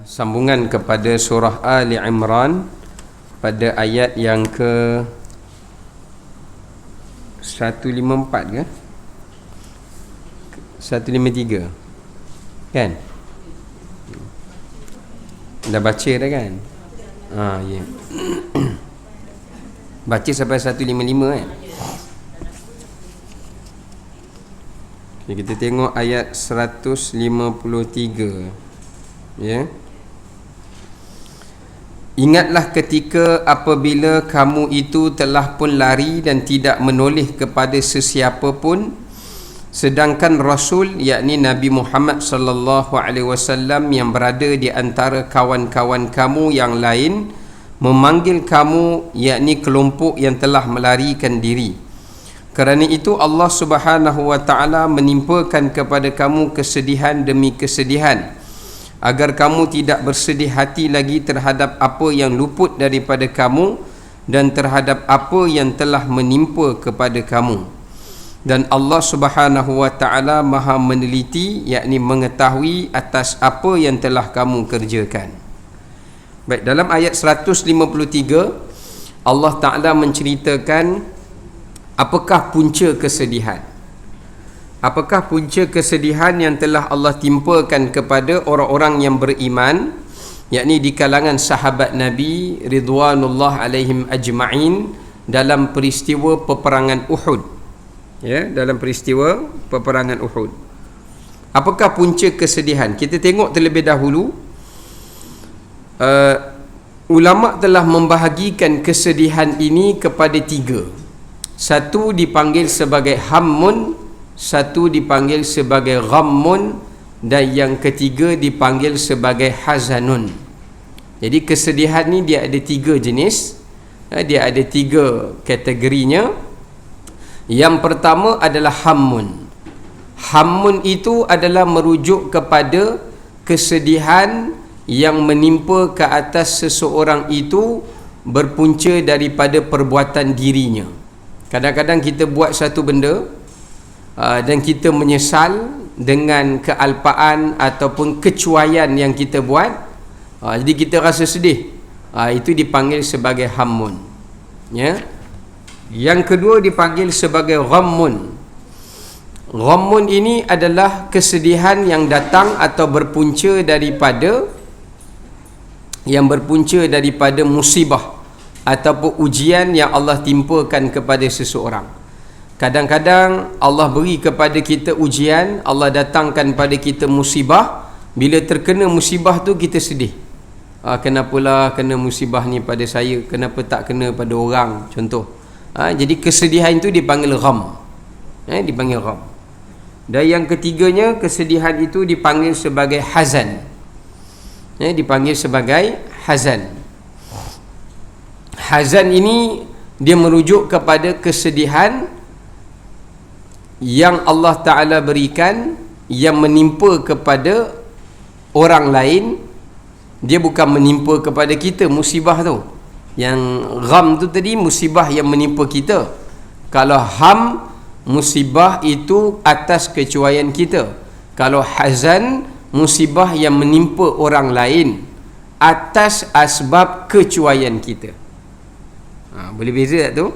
Sambungan kepada surah Ali Imran pada ayat yang ke 154 ke 153 kan? Dah baca dah kan? Ya. Baca sampai 155 kan? Okay, kita tengok ayat 153. Ya. Ingatlah ketika apabila kamu itu telah pun lari dan tidak menoleh kepada sesiapa pun, sedangkan Rasul yakni Nabi Muhammad sallallahu alaihi wasallam yang berada di antara kawan-kawan kamu yang lain memanggil kamu yakni kelompok yang telah melarikan diri. Kerana itu Allah Subhanahu wa taala menimpakan kepada kamu kesedihan demi kesedihan, agar kamu tidak bersedih hati lagi terhadap apa yang luput daripada kamu dan terhadap apa yang telah menimpa kepada kamu. Dan Allah Subhanahu wa taala Maha meneliti, yakni mengetahui atas apa yang telah kamu kerjakan. Baik, dalam ayat 153 Allah Taala menceritakan apakah punca kesedihan. Apakah punca kesedihan yang telah Allah timpakan kepada orang-orang yang beriman, yakni di kalangan sahabat Nabi ridwanullah alaihim ajma'in dalam peristiwa peperangan Uhud. Ya, dalam peristiwa peperangan Uhud. Apakah punca kesedihan? Kita tengok terlebih dahulu. Ulama telah membahagikan kesedihan ini kepada tiga. Satu dipanggil sebagai hammun, satu dipanggil sebagai ghammun, dan yang ketiga dipanggil sebagai hazanun. Jadi kesedihan ni dia ada tiga jenis, dia ada tiga kategorinya. Yang pertama adalah hammun. Hammun itu adalah merujuk kepada kesedihan yang menimpa ke atas seseorang itu berpunca daripada perbuatan dirinya. Kadang-kadang kita buat satu benda dan kita menyesal dengan kealpaan ataupun kecuaian yang kita buat, jadi kita rasa sedih. Itu dipanggil sebagai hammun. Ya. Yang kedua dipanggil sebagai ghammun. Ghammun ini adalah kesedihan yang datang atau berpunca daripada musibah ataupun ujian yang Allah timpakan kepada seseorang. Kadang-kadang Allah beri kepada kita ujian, Allah datangkan pada kita musibah. Bila terkena musibah tu kita sedih. Kenapalah kena musibah ni pada saya, kenapa tak kena pada orang, contoh. Jadi kesedihan itu dipanggil gham. Dipanggil gham. Dan yang ketiganya, kesedihan itu dipanggil sebagai hazan. Dipanggil sebagai hazan. Hazan ini dia merujuk kepada kesedihan yang Allah Ta'ala berikan, yang menimpa kepada orang lain. Dia bukan menimpa kepada kita musibah tu. Yang gham tu tadi musibah yang menimpa kita. Kalau ham, musibah itu atas kecuaian kita. Kalau hazan, musibah yang menimpa orang lain atas asbab kecuaian kita. Boleh beza tak tu?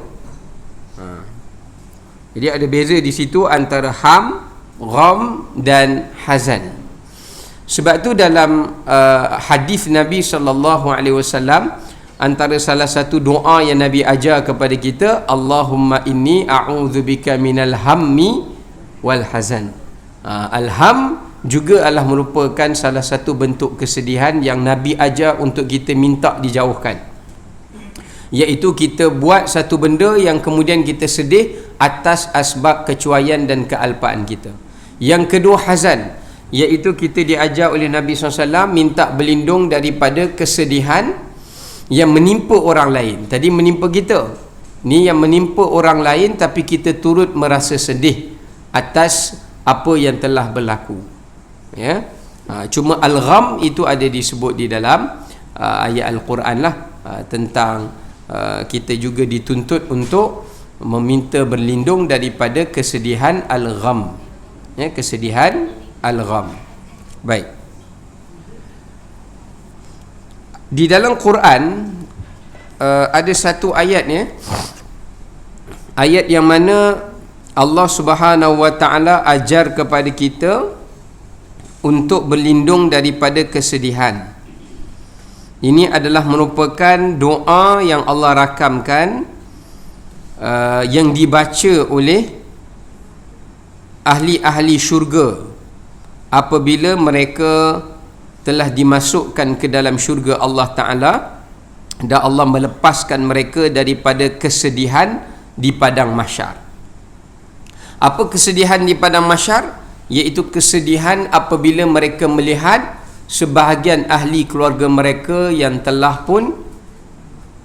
Jadi ada beza di situ antara ham, gham dan hazan. Sebab tu dalam hadis Nabi sallallahu alaihi wasallam, antara salah satu doa yang Nabi ajar kepada kita, Allahumma inni a'udzubika minal hammi wal hazan. Al-ham juga adalah merupakan salah satu bentuk kesedihan yang Nabi ajar untuk kita minta dijauhkan, iaitu kita buat satu benda yang kemudian kita sedih atas asbab kecuaian dan kealpaan kita. Yang kedua hazan, iaitu kita diajar oleh Nabi SAW minta berlindung daripada kesedihan yang menimpa orang lain. Tadi menimpa kita, ni yang menimpa orang lain tapi kita turut merasa sedih atas apa yang telah berlaku. Ya. Cuma al-gham itu ada disebut di dalam ayat Al-Quran lah, tentang kita juga dituntut untuk meminta berlindung daripada kesedihan al-gham. Ya, kesedihan al-gham. Baik. Di dalam Quran ada satu ayatnya, ayat yang mana Allah Subhanahu wa taala ajar kepada kita untuk berlindung daripada kesedihan. Ini adalah merupakan doa yang Allah rakamkan, yang dibaca oleh ahli-ahli syurga apabila mereka telah dimasukkan ke dalam syurga Allah Ta'ala dan Allah melepaskan mereka daripada kesedihan di padang mahsyar. Apa kesedihan di padang mahsyar? Iaitu kesedihan apabila mereka melihat sebahagian ahli keluarga mereka yang telah pun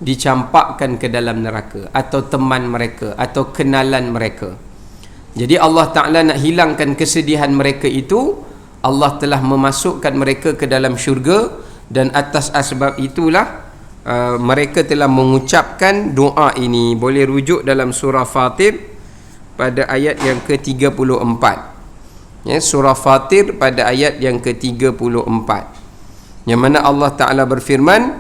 dicampakkan ke dalam neraka, atau teman mereka atau kenalan mereka. Jadi Allah Ta'ala nak hilangkan kesedihan mereka itu, Allah telah memasukkan mereka ke dalam syurga, dan atas asbab itulah mereka telah mengucapkan doa ini. Boleh rujuk dalam surah Fatir pada ayat yang ke-34. Ya, surah Fatir pada ayat yang ke-34, yang mana Allah Ta'ala berfirman,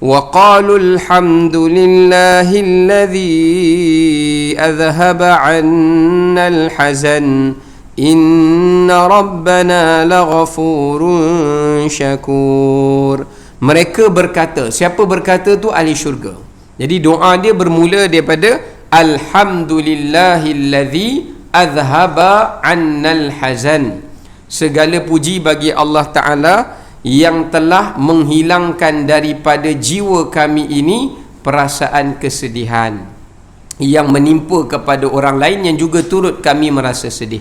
wa qalu alhamdulillahilladzi adhhaba 'annal hazan inna rabbana laghafurun syakur. Mereka berkata, siapa berkata tu? Ahli syurga. Jadi doa dia bermula daripada alhamdulillahilladzi adhhaba 'annal hazan. Segala puji bagi Allah Ta'ala yang telah menghilangkan daripada jiwa kami ini perasaan kesedihan yang menimpa kepada orang lain yang juga turut kami merasa sedih.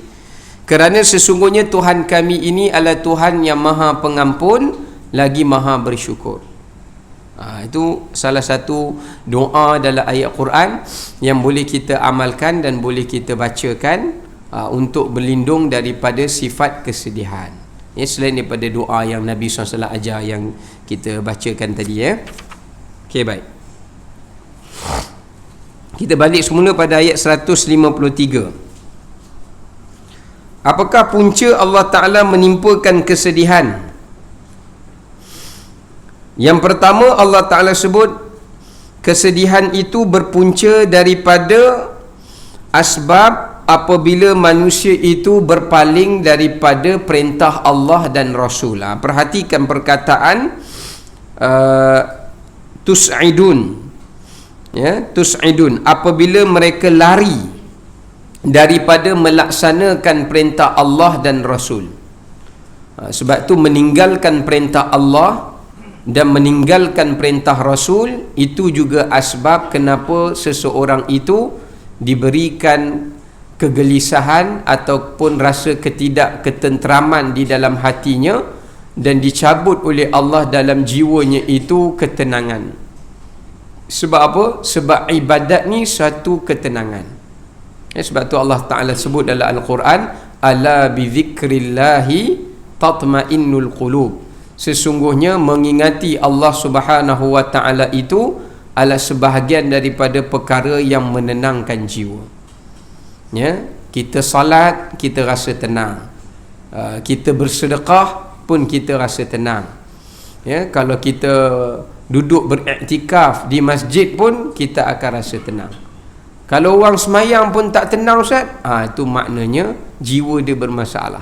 Kerana sesungguhnya Tuhan kami ini adalah Tuhan yang maha pengampun lagi maha bersyukur. Itu salah satu doa dalam ayat Quran yang boleh kita amalkan dan boleh kita bacakan untuk berlindung daripada sifat kesedihan. Ya, selain daripada doa yang Nabi SAW ajar yang kita bacakan tadi, ya. Okey, baik. Kita balik semula pada ayat 153. Apakah punca Allah Ta'ala menimpakan kesedihan? Yang pertama, Allah Ta'ala sebut kesedihan itu berpunca daripada asbab apabila manusia itu berpaling daripada perintah Allah dan Rasul. Perhatikan perkataan tus'idun, ya, tus'idun, apabila mereka lari daripada melaksanakan perintah Allah dan Rasul. Sebab tu meninggalkan perintah Allah dan meninggalkan perintah Rasul itu juga asbab kenapa seseorang itu diberikan kegelisahan ataupun rasa ketidakketentraman di dalam hatinya, dan dicabut oleh Allah dalam jiwanya itu ketenangan. Sebab apa? Sebab ibadat ni satu ketenangan. Sebab tu Allah Ta'ala sebut dalam Al-Quran, ala bizikrillahi tatmainnul qulub. Sesungguhnya mengingati Allah Subhanahu wa Ta'ala itu adalah sebahagian daripada perkara yang menenangkan jiwa. Ya, kita salat kita rasa tenang, kita bersedekah pun kita rasa tenang. Ya, kalau kita duduk beriktikaf di masjid pun kita akan rasa tenang. Kalau orang semayang pun tak tenang, Ustaz, itu maknanya jiwa dia bermasalah.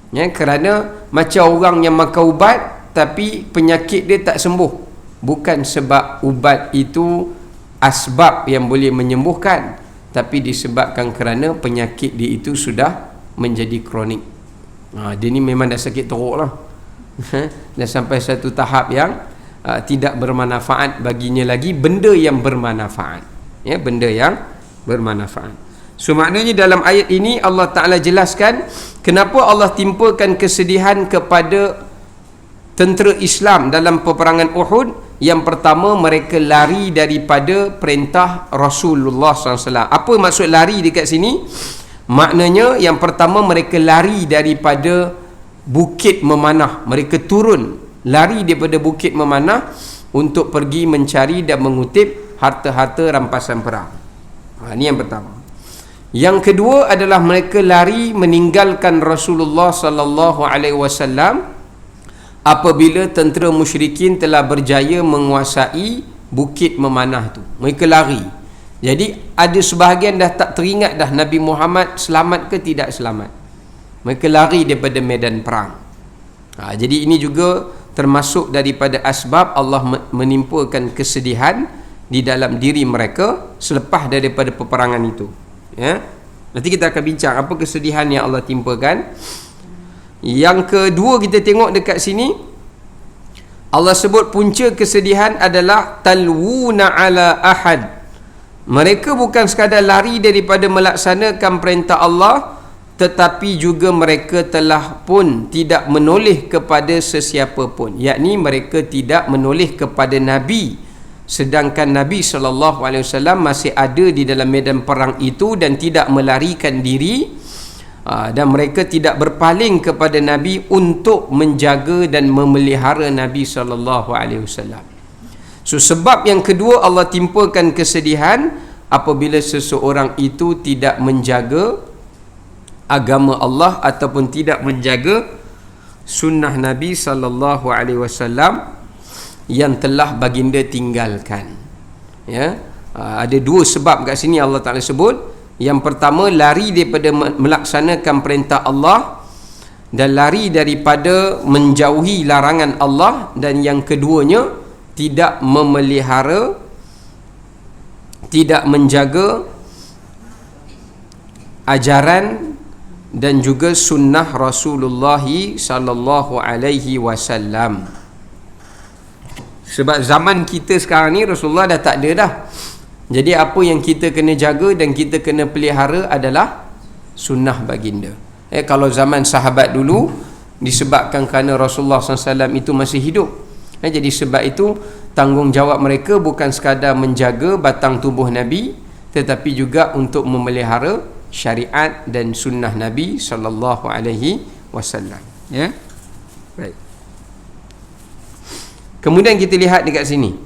Ya, kerana macam orang yang makan ubat tapi penyakit dia tak sembuh, bukan sebab ubat itu asbab yang boleh menyembuhkan, tapi disebabkan kerana penyakit dia itu sudah menjadi kronik. Dia ni memang dah sakit teruk lah. Dah sampai satu tahap yang tidak bermanfaat baginya lagi benda yang bermanfaat. Ya, benda yang bermanfaat. So maknanya dalam ayat ini Allah Ta'ala jelaskan kenapa Allah timpakan kesedihan kepada tentera Islam dalam peperangan Uhud. Yang pertama, mereka lari daripada perintah Rasulullah SAW. Apa maksud lari dekat sini? Maknanya yang pertama, mereka lari daripada Bukit Memanah. Mereka turun, lari daripada Bukit Memanah untuk pergi mencari dan mengutip harta-harta rampasan perang. Ini yang pertama. Yang kedua adalah mereka lari meninggalkan Rasulullah sallallahu alaihi wasallam apabila tentera musyrikin telah berjaya menguasai bukit memanah tu, mereka lari. Jadi ada sebahagian dah tak teringat dah Nabi Muhammad selamat ke tidak selamat, mereka lari daripada medan perang. Jadi ini juga termasuk daripada asbab Allah menimpakan kesedihan di dalam diri mereka selepas daripada peperangan itu. Ya, nanti kita akan bincang apa kesedihan yang Allah timpakan. Yang kedua, kita tengok dekat sini Allah sebut punca kesedihan adalah talwuna ala ahad. Mereka bukan sekadar lari daripada melaksanakan perintah Allah, tetapi juga mereka telah pun tidak menoleh kepada sesiapa pun, yakni mereka tidak menoleh kepada Nabi, sedangkan Nabi SAW masih ada di dalam medan perang itu dan tidak melarikan diri. Dan mereka tidak berpaling kepada Nabi untuk menjaga dan memelihara Nabi SAW. So sebab yang kedua Allah timpakan kesedihan apabila seseorang itu tidak menjaga agama Allah ataupun tidak menjaga sunnah Nabi SAW yang telah baginda tinggalkan. Ya, ada dua sebab kat sini Allah Ta'ala sebut. Yang pertama, lari daripada melaksanakan perintah Allah dan lari daripada menjauhi larangan Allah. Dan yang keduanya, tidak memelihara, tidak menjaga ajaran dan juga sunnah Rasulullah sallallahu alaihi wasallam. Sebab zaman kita sekarang ni Rasulullah dah tak ada dah. Jadi apa yang kita kena jaga dan kita kena pelihara adalah sunnah baginda. Kalau zaman sahabat dulu, disebabkan kerana Rasulullah SAW itu masih hidup, jadi sebab itu tanggungjawab mereka bukan sekadar menjaga batang tubuh Nabi, tetapi juga untuk memelihara syariat dan sunnah Nabi SAW. Ya, baik. Kemudian kita lihat dekat sini,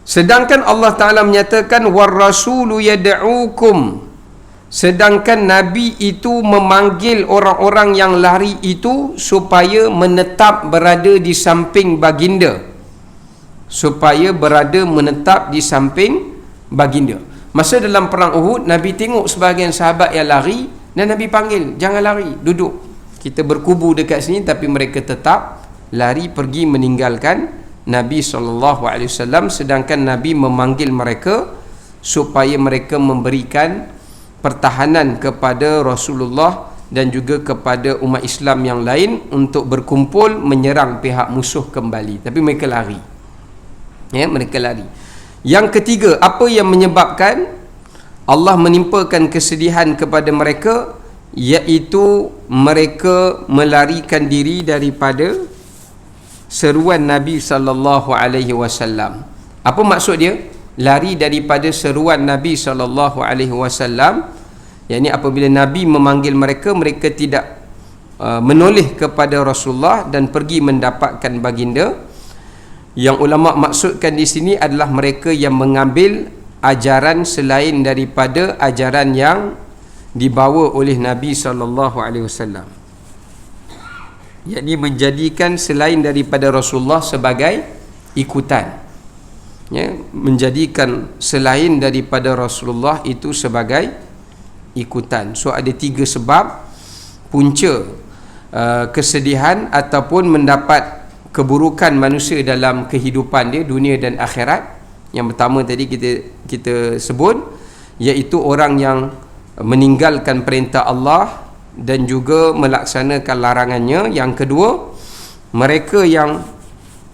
sedangkan Allah Ta'ala menyatakan war rasulu yad'ukum, sedangkan Nabi itu memanggil orang-orang yang lari itu supaya menetap berada di samping baginda, supaya berada menetap di samping baginda. Masa dalam perang Uhud, Nabi tengok sebahagian sahabat yang lari dan Nabi panggil, jangan lari, duduk, kita berkubu dekat sini. Tapi mereka tetap lari pergi meninggalkan Nabi SAW, sedangkan Nabi memanggil mereka supaya mereka memberikan pertahanan kepada Rasulullah dan juga kepada umat Islam yang lain untuk berkumpul menyerang pihak musuh kembali. Tapi mereka lari. Ya, mereka lari. Yang ketiga, apa yang menyebabkan Allah menimpakan kesedihan kepada mereka, iaitu mereka melarikan diri daripada seruan Nabi SAW. Apa maksud dia? Lari daripada seruan Nabi SAW, yakni apabila Nabi memanggil mereka, mereka tidak menoleh kepada Rasulullah dan pergi mendapatkan baginda. Yang ulama maksudkan di sini adalah mereka yang mengambil ajaran selain daripada ajaran yang dibawa oleh Nabi SAW, yakni menjadikan selain daripada Rasulullah sebagai ikutan. Ya, menjadikan selain daripada Rasulullah itu sebagai ikutan. So ada tiga sebab punca kesedihan ataupun mendapat keburukan manusia dalam kehidupan dia, dunia dan akhirat. Yang pertama tadi kita sebut, iaitu orang yang meninggalkan perintah Allah dan juga melaksanakan larangannya. Yang kedua, mereka yang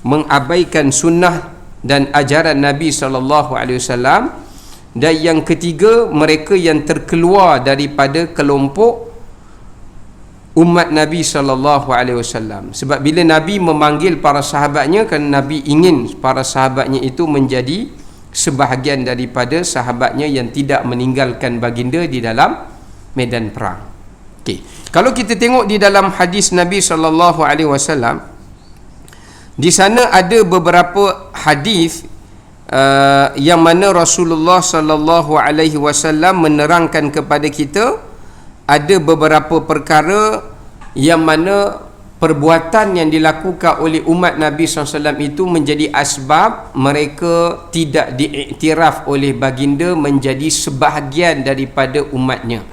mengabaikan sunnah dan ajaran Nabi SAW. Dan yang ketiga, mereka yang terkeluar daripada kelompok umat Nabi SAW. Sebab bila Nabi memanggil para sahabatnya, kerana Nabi ingin para sahabatnya itu menjadi sebahagian daripada sahabatnya yang tidak meninggalkan baginda di dalam medan perang. Okay. Kalau kita tengok di dalam hadis Nabi SAW, di sana ada beberapa hadis yang mana Rasulullah SAW menerangkan kepada kita ada beberapa perkara yang mana perbuatan yang dilakukan oleh umat Nabi SAW itu menjadi asbab mereka tidak diiktiraf oleh baginda menjadi sebahagian daripada umatnya.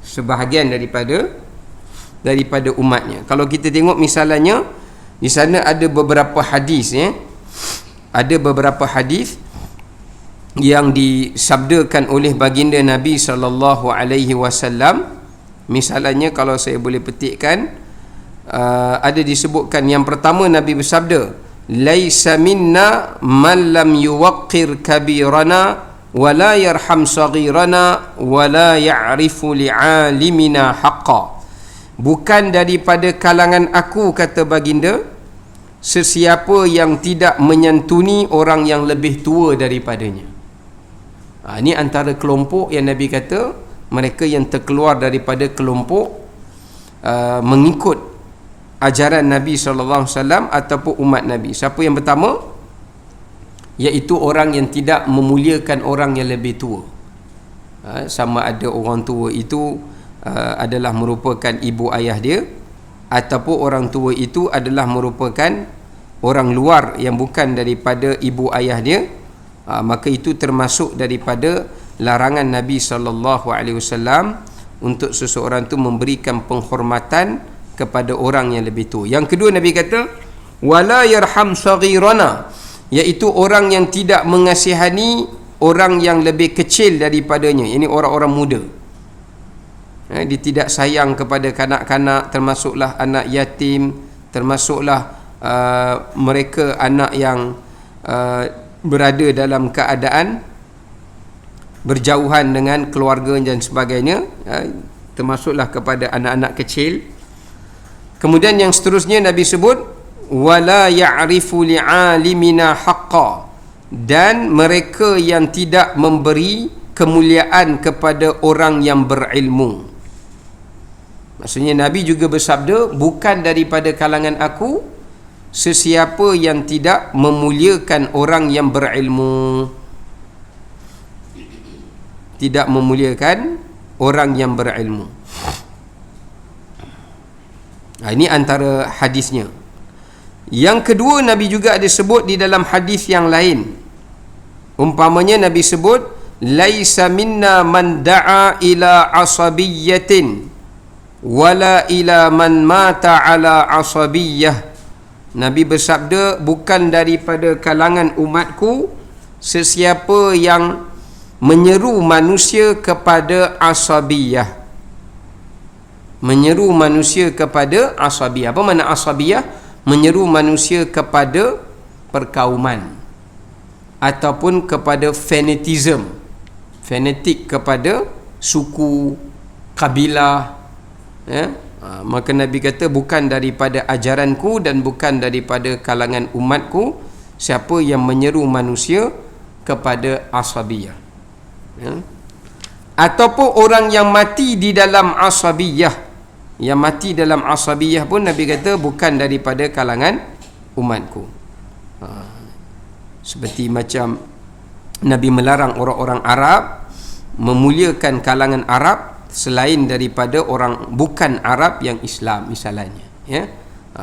Sebahagian daripada umatnya. Kalau kita tengok misalnya, di sana ada beberapa hadis, ada beberapa hadis yang disabdakan oleh baginda Nabi SAW. Misalnya kalau saya boleh petikkan, ada disebutkan yang pertama Nabi bersabda, laisa minna man lam yuwaqqir kabirana wa la yarham saghirana wa la ya'rifu li'alimina haqqa. Bukan daripada kalangan aku, kata baginda, sesiapa yang tidak menyantuni orang yang lebih tua daripadanya. Ini antara kelompok yang Nabi kata mereka yang terkeluar daripada kelompok mengikut ajaran Nabi SAW ataupun umat Nabi. Siapa yang pertama? Iaitu orang yang tidak memuliakan orang yang lebih tua. Sama ada orang tua itu adalah merupakan ibu ayah dia, ataupun orang tua itu adalah merupakan orang luar yang bukan daripada ibu ayah dia, maka itu termasuk daripada larangan Nabi SAW untuk seseorang tu memberikan penghormatan kepada orang yang lebih tua. Yang kedua Nabi kata wala yarham saghirana, iaitu orang yang tidak mengasihani orang yang lebih kecil daripadanya, ini orang-orang muda. Dia tidak sayang kepada kanak-kanak, termasuklah anak yatim, termasuklah mereka anak yang berada dalam keadaan berjauhan dengan keluarga dan sebagainya, termasuklah kepada anak-anak kecil. Kemudian yang seterusnya Nabi sebut wala ya'rifu li'alimina haqqa, dan mereka yang tidak memberi kemuliaan kepada orang yang berilmu. Maksudnya Nabi juga bersabda, bukan daripada kalangan aku sesiapa yang tidak memuliakan orang yang berilmu. Tidak memuliakan orang yang berilmu. Ini antara hadisnya. Yang kedua Nabi juga ada sebut di dalam hadis yang lain. Umpamanya Nabi sebut laisa minna man da'a ila asabiyyatin wala ila man mata ala asabiyyah. Nabi bersabda, bukan daripada kalangan umatku sesiapa yang menyeru manusia kepada asabiyah. Menyeru manusia kepada asabiyah. Apa makna asabiyah? Menyeru manusia kepada perkauman ataupun kepada fanatism. Fanatik kepada suku, kabilah, maka Nabi kata bukan daripada ajaranku dan bukan daripada kalangan umatku siapa yang menyeru manusia kepada asabiyah. Ataupun orang yang mati di dalam asabiyah. Yang mati dalam asabiyah pun Nabi kata bukan daripada kalangan umatku. Seperti macam Nabi melarang orang-orang Arab memuliakan kalangan Arab selain daripada orang bukan Arab yang Islam misalnya,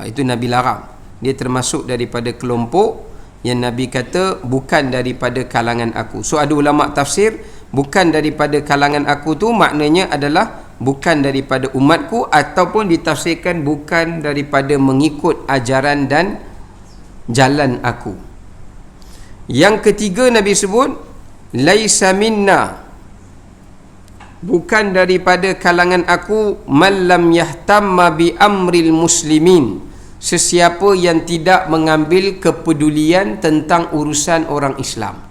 itu Nabi larang. Dia termasuk daripada kelompok yang Nabi kata bukan daripada kalangan aku. So ada ulama tafsir, bukan daripada kalangan aku tu maknanya adalah bukan daripada umatku, ataupun ditafsirkan bukan daripada mengikut ajaran dan jalan aku. Yang ketiga Nabi sebut laisa minna, bukan daripada kalangan aku man lam yahtamma bi amril muslimin, sesiapa yang tidak mengambil kepedulian tentang urusan orang Islam.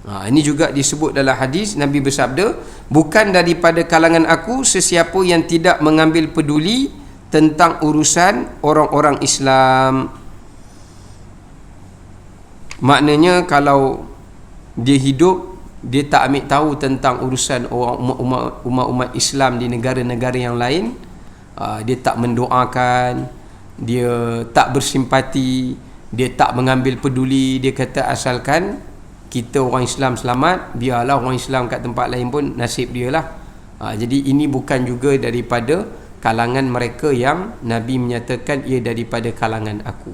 Ini juga disebut dalam hadis. Nabi bersabda, bukan daripada kalangan aku sesiapa yang tidak mengambil peduli tentang urusan orang-orang Islam. Maknanya kalau dia hidup, dia tak ambil tahu tentang urusan umat-umat Islam di negara-negara yang lain, dia tak mendoakan, dia tak bersimpati, dia tak mengambil peduli. Dia kata asalkan kita orang Islam selamat, biarlah orang Islam kat tempat lain pun nasib dia lah. Jadi ini bukan juga daripada kalangan mereka yang Nabi menyatakan ia daripada kalangan aku.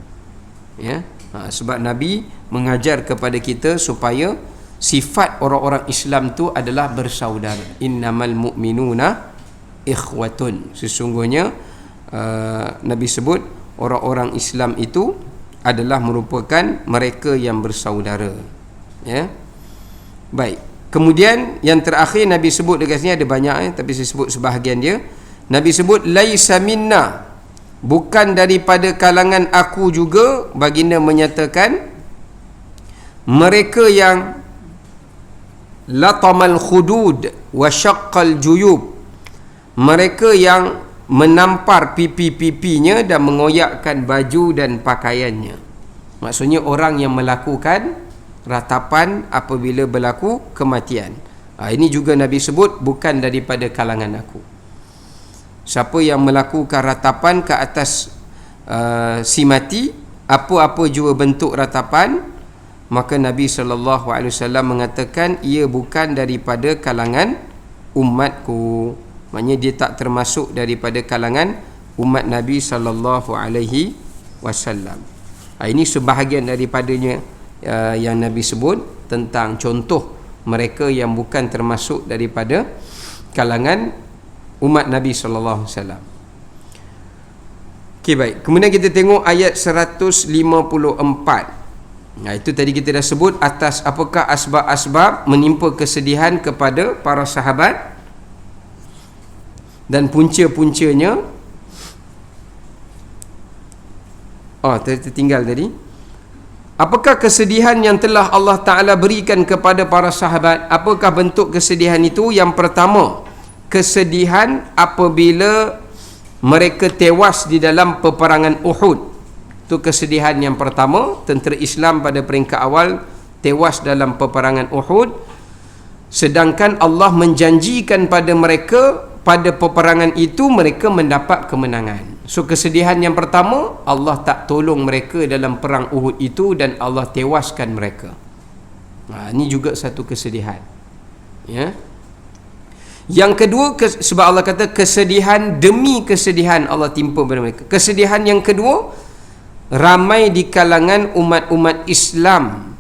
Ya. Sebab Nabi mengajar kepada kita supaya sifat orang-orang Islam tu adalah bersaudara. Innamal mu'minuna ikhwatun. Sesungguhnya Nabi sebut orang-orang Islam itu adalah merupakan mereka yang bersaudara. Ya. Baik. Kemudian yang terakhir Nabi sebut dekat sini ada banyak tapi saya sebut sebahagian dia. Nabi sebut laisa minna, bukan daripada kalangan aku juga. Baginda menyatakan mereka yang latamal khudud wa syaqqal juyub, mereka yang menampar pipi-pipinya dan mengoyakkan baju dan pakaiannya. Maksudnya orang yang melakukan ratapan apabila berlaku kematian. Ini juga Nabi sebut bukan daripada kalangan aku. Siapa yang melakukan ratapan ke atas si mati, apa-apa jua bentuk ratapan, maka Nabi SAW mengatakan ia bukan daripada kalangan umatku. Maknanya dia tak termasuk daripada kalangan umat Nabi SAW. Ini sebahagian daripadanya yang Nabi sebut tentang contoh mereka yang bukan termasuk daripada kalangan umat Nabi SAW. Okey, baik. Kemudian kita tengok ayat 154. Itu tadi kita dah sebut atas apakah asbab-asbab menimpa kesedihan kepada para sahabat dan punca-puncanya. Tertinggal tadi. Apakah kesedihan yang telah Allah Ta'ala berikan kepada para sahabat? Apakah bentuk kesedihan itu? Yang pertama, kesedihan apabila mereka tewas di dalam peperangan Uhud. Itu kesedihan yang pertama. Tentera Islam pada peringkat awal tewas dalam peperangan Uhud, sedangkan Allah menjanjikan pada mereka pada peperangan itu mereka mendapat kemenangan. So kesedihan yang pertama, Allah tak tolong mereka dalam perang Uhud itu dan Allah tewaskan mereka. Ini juga satu kesedihan. Ya. Yang kedua, sebab Allah kata kesedihan demi kesedihan Allah timpa pada mereka. Kesedihan yang kedua, ramai di kalangan umat-umat Islam,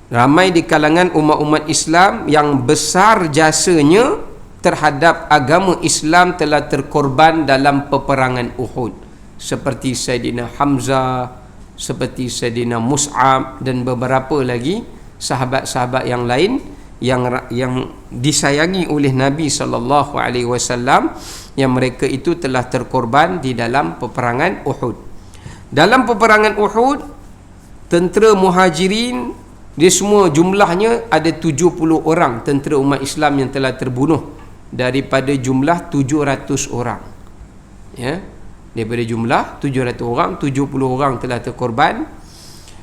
ramai di kalangan umat-umat Islam yang besar jasanya terhadap agama Islam telah terkorban dalam peperangan Uhud, seperti Sayyidina Hamzah, seperti Sayyidina Mus'ab dan beberapa lagi sahabat-sahabat yang lain yang disayangi oleh Nabi SAW, yang mereka itu telah terkorban di dalam peperangan Uhud. Dalam peperangan Uhud, tentera Muhajirin dia semua jumlahnya ada 70 orang tentera umat Islam yang telah terbunuh daripada jumlah 700 orang. Ya, daripada jumlah 700 orang, 70 orang telah terkorban,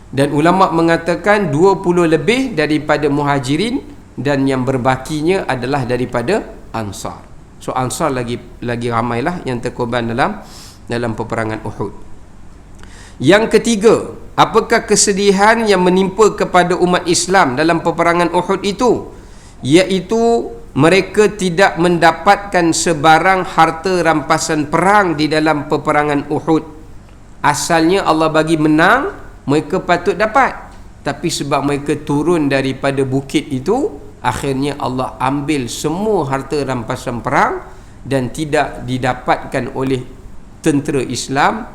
dan ulama mengatakan 20 lebih daripada Muhajirin dan yang berbakinya adalah daripada Ansar. So Ansar lagi ramailah yang terkorban dalam peperangan Uhud. Yang ketiga, apakah kesedihan yang menimpa kepada umat Islam dalam peperangan Uhud itu? Iaitu mereka tidak mendapatkan sebarang harta rampasan perang di dalam peperangan Uhud. Asalnya Allah bagi menang, mereka patut dapat, tapi sebab mereka turun daripada bukit itu, akhirnya Allah ambil semua harta rampasan perang dan tidak didapatkan oleh tentera Islam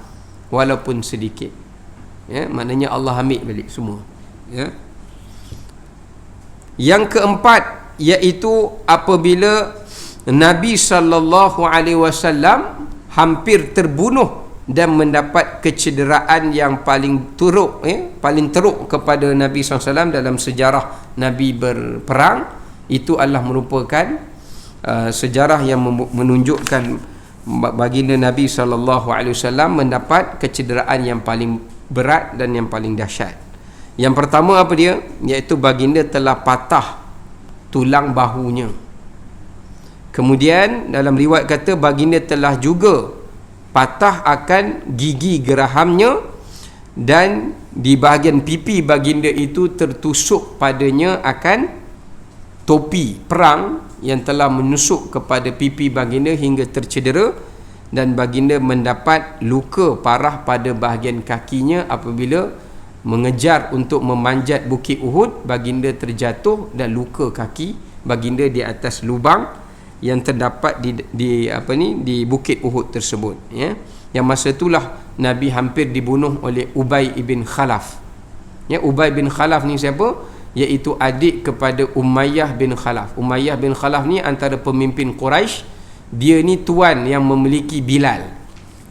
walaupun sedikit. Ya, maknanya Allah ambil balik semua. Ya. Yang keempat, iaitu apabila Nabi SAW hampir terbunuh dan mendapat kecederaan yang paling teruk, paling teruk kepada Nabi SAW dalam sejarah Nabi berperang. Itu adalah merupakan sejarah yang menunjukkan baginda Nabi SAW mendapat kecederaan yang paling berat dan yang paling dahsyat. Yang pertama apa dia? Iaitu baginda telah patah tulang bahunya. Kemudian dalam riwayat kata baginda telah juga patah akan gigi gerahamnya, dan di bahagian pipi baginda itu tertusuk padanya akan topi perang yang telah menusuk kepada pipi baginda hingga tercedera, dan baginda mendapat luka parah pada bahagian kakinya apabila mengejar untuk memanjat bukit Uhud. Baginda terjatuh dan luka kaki baginda di atas lubang yang terdapat di bukit Uhud tersebut, ya. Yang masa itulah Nabi hampir dibunuh oleh Ubay bin Khalaf. Ya, Ubay bin Khalaf ni siapa? Iaitu adik kepada Umayyah bin Khalaf. Umayyah bin Khalaf ni antara pemimpin Quraisy. Dia ni tuan yang memiliki Bilal.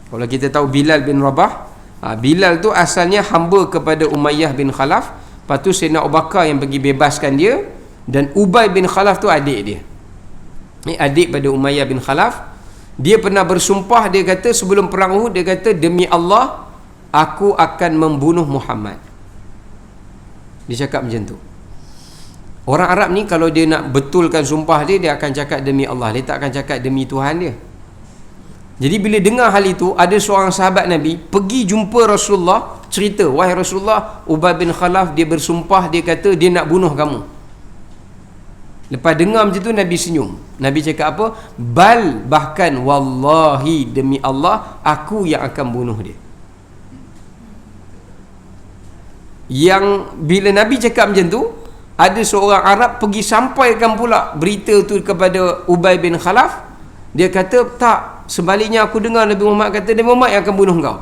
Kalau kita tahu Bilal bin Rabah, Bilal tu asalnya hamba kepada Umayyah bin Khalaf. Lepas tu Sayyidina Abu Bakar yang pergi bebaskan dia, dan Ubay bin Khalaf tu adik dia. Ni adik pada Umayyah bin Khalaf. Dia pernah bersumpah, dia kata sebelum perang Uhud, dia kata, demi Allah aku akan membunuh Muhammad. Dia cakap macam tu. Orang Arab ni kalau dia nak betulkan sumpah dia, dia akan cakap demi Allah, dia tak akan cakap demi Tuhan dia. Jadi bila dengar hal itu, ada seorang sahabat Nabi pergi jumpa Rasulullah, cerita, wahai Rasulullah, Ubay bin Khalaf dia bersumpah, dia kata dia nak bunuh kamu. Lepas dengar macam tu, Nabi senyum. Nabi cakap apa? Bahkan wallahi, demi Allah aku yang akan bunuh dia. Yang bila Nabi cakap macam tu, ada seorang Arab pergi sampaikan pula berita tu kepada Ubay bin Khalaf. Dia kata, tak, sebaliknya aku dengar Nabi Muhammad kata Nabi Muhammad yang akan bunuh kau.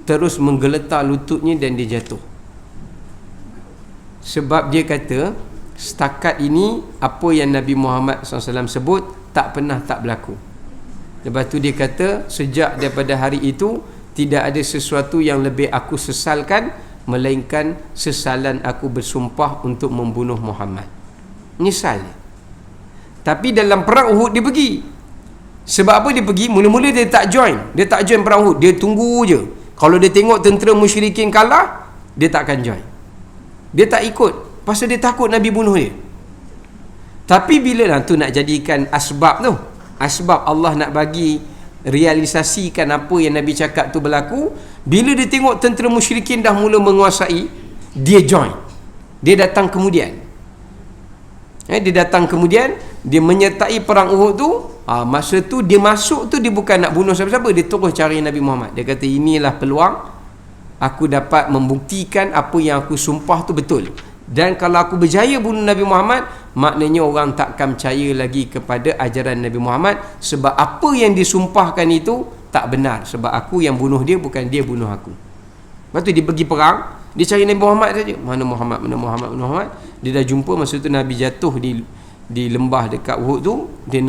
Terus menggeletar lututnya dan dia jatuh. Sebab dia kata, setakat ini apa yang Nabi Muhammad SAW sebut tak pernah tak berlaku. Lepas tu dia kata, sejak daripada hari itu tidak ada sesuatu yang lebih aku sesalkan melainkan sesalan aku bersumpah untuk membunuh Muhammad. Nyesal. Tapi dalam perang Uhud dia pergi. Sebab apa dia pergi? Mula-mula dia tak join. Dia tak join perang Uhud. Dia tunggu je. Kalau dia tengok tentera musyrikin kalah, dia tak akan join. Dia tak ikut. Pasal dia takut Nabi bunuh dia. Tapi bila lah tu nak jadikan asbab tu, asbab Allah nak bagi realisasikan apa yang Nabi cakap tu berlaku, bila dia tengok tentera musyrikin dah mula menguasai, dia join. Dia datang kemudian. Dia datang kemudian, dia menyertai perang Uhud tu. Masa tu dia masuk tu, dia bukan nak bunuh siapa-siapa, dia terus cari Nabi Muhammad. Dia kata, inilah peluang aku dapat membuktikan apa yang aku sumpah tu betul. Dan kalau aku berjaya bunuh Nabi Muhammad, maknanya orang takkan percaya lagi kepada ajaran Nabi Muhammad, sebab apa yang disumpahkan itu tak benar. Sebab aku yang bunuh dia, bukan dia bunuh aku. Lepas tu dia pergi perang, dia cari Nabi Muhammad saja. Mana Muhammad, mana Muhammad, mana Muhammad. Dia dah jumpa, masa tu Nabi jatuh di lembah dekat Uhud tu. Dia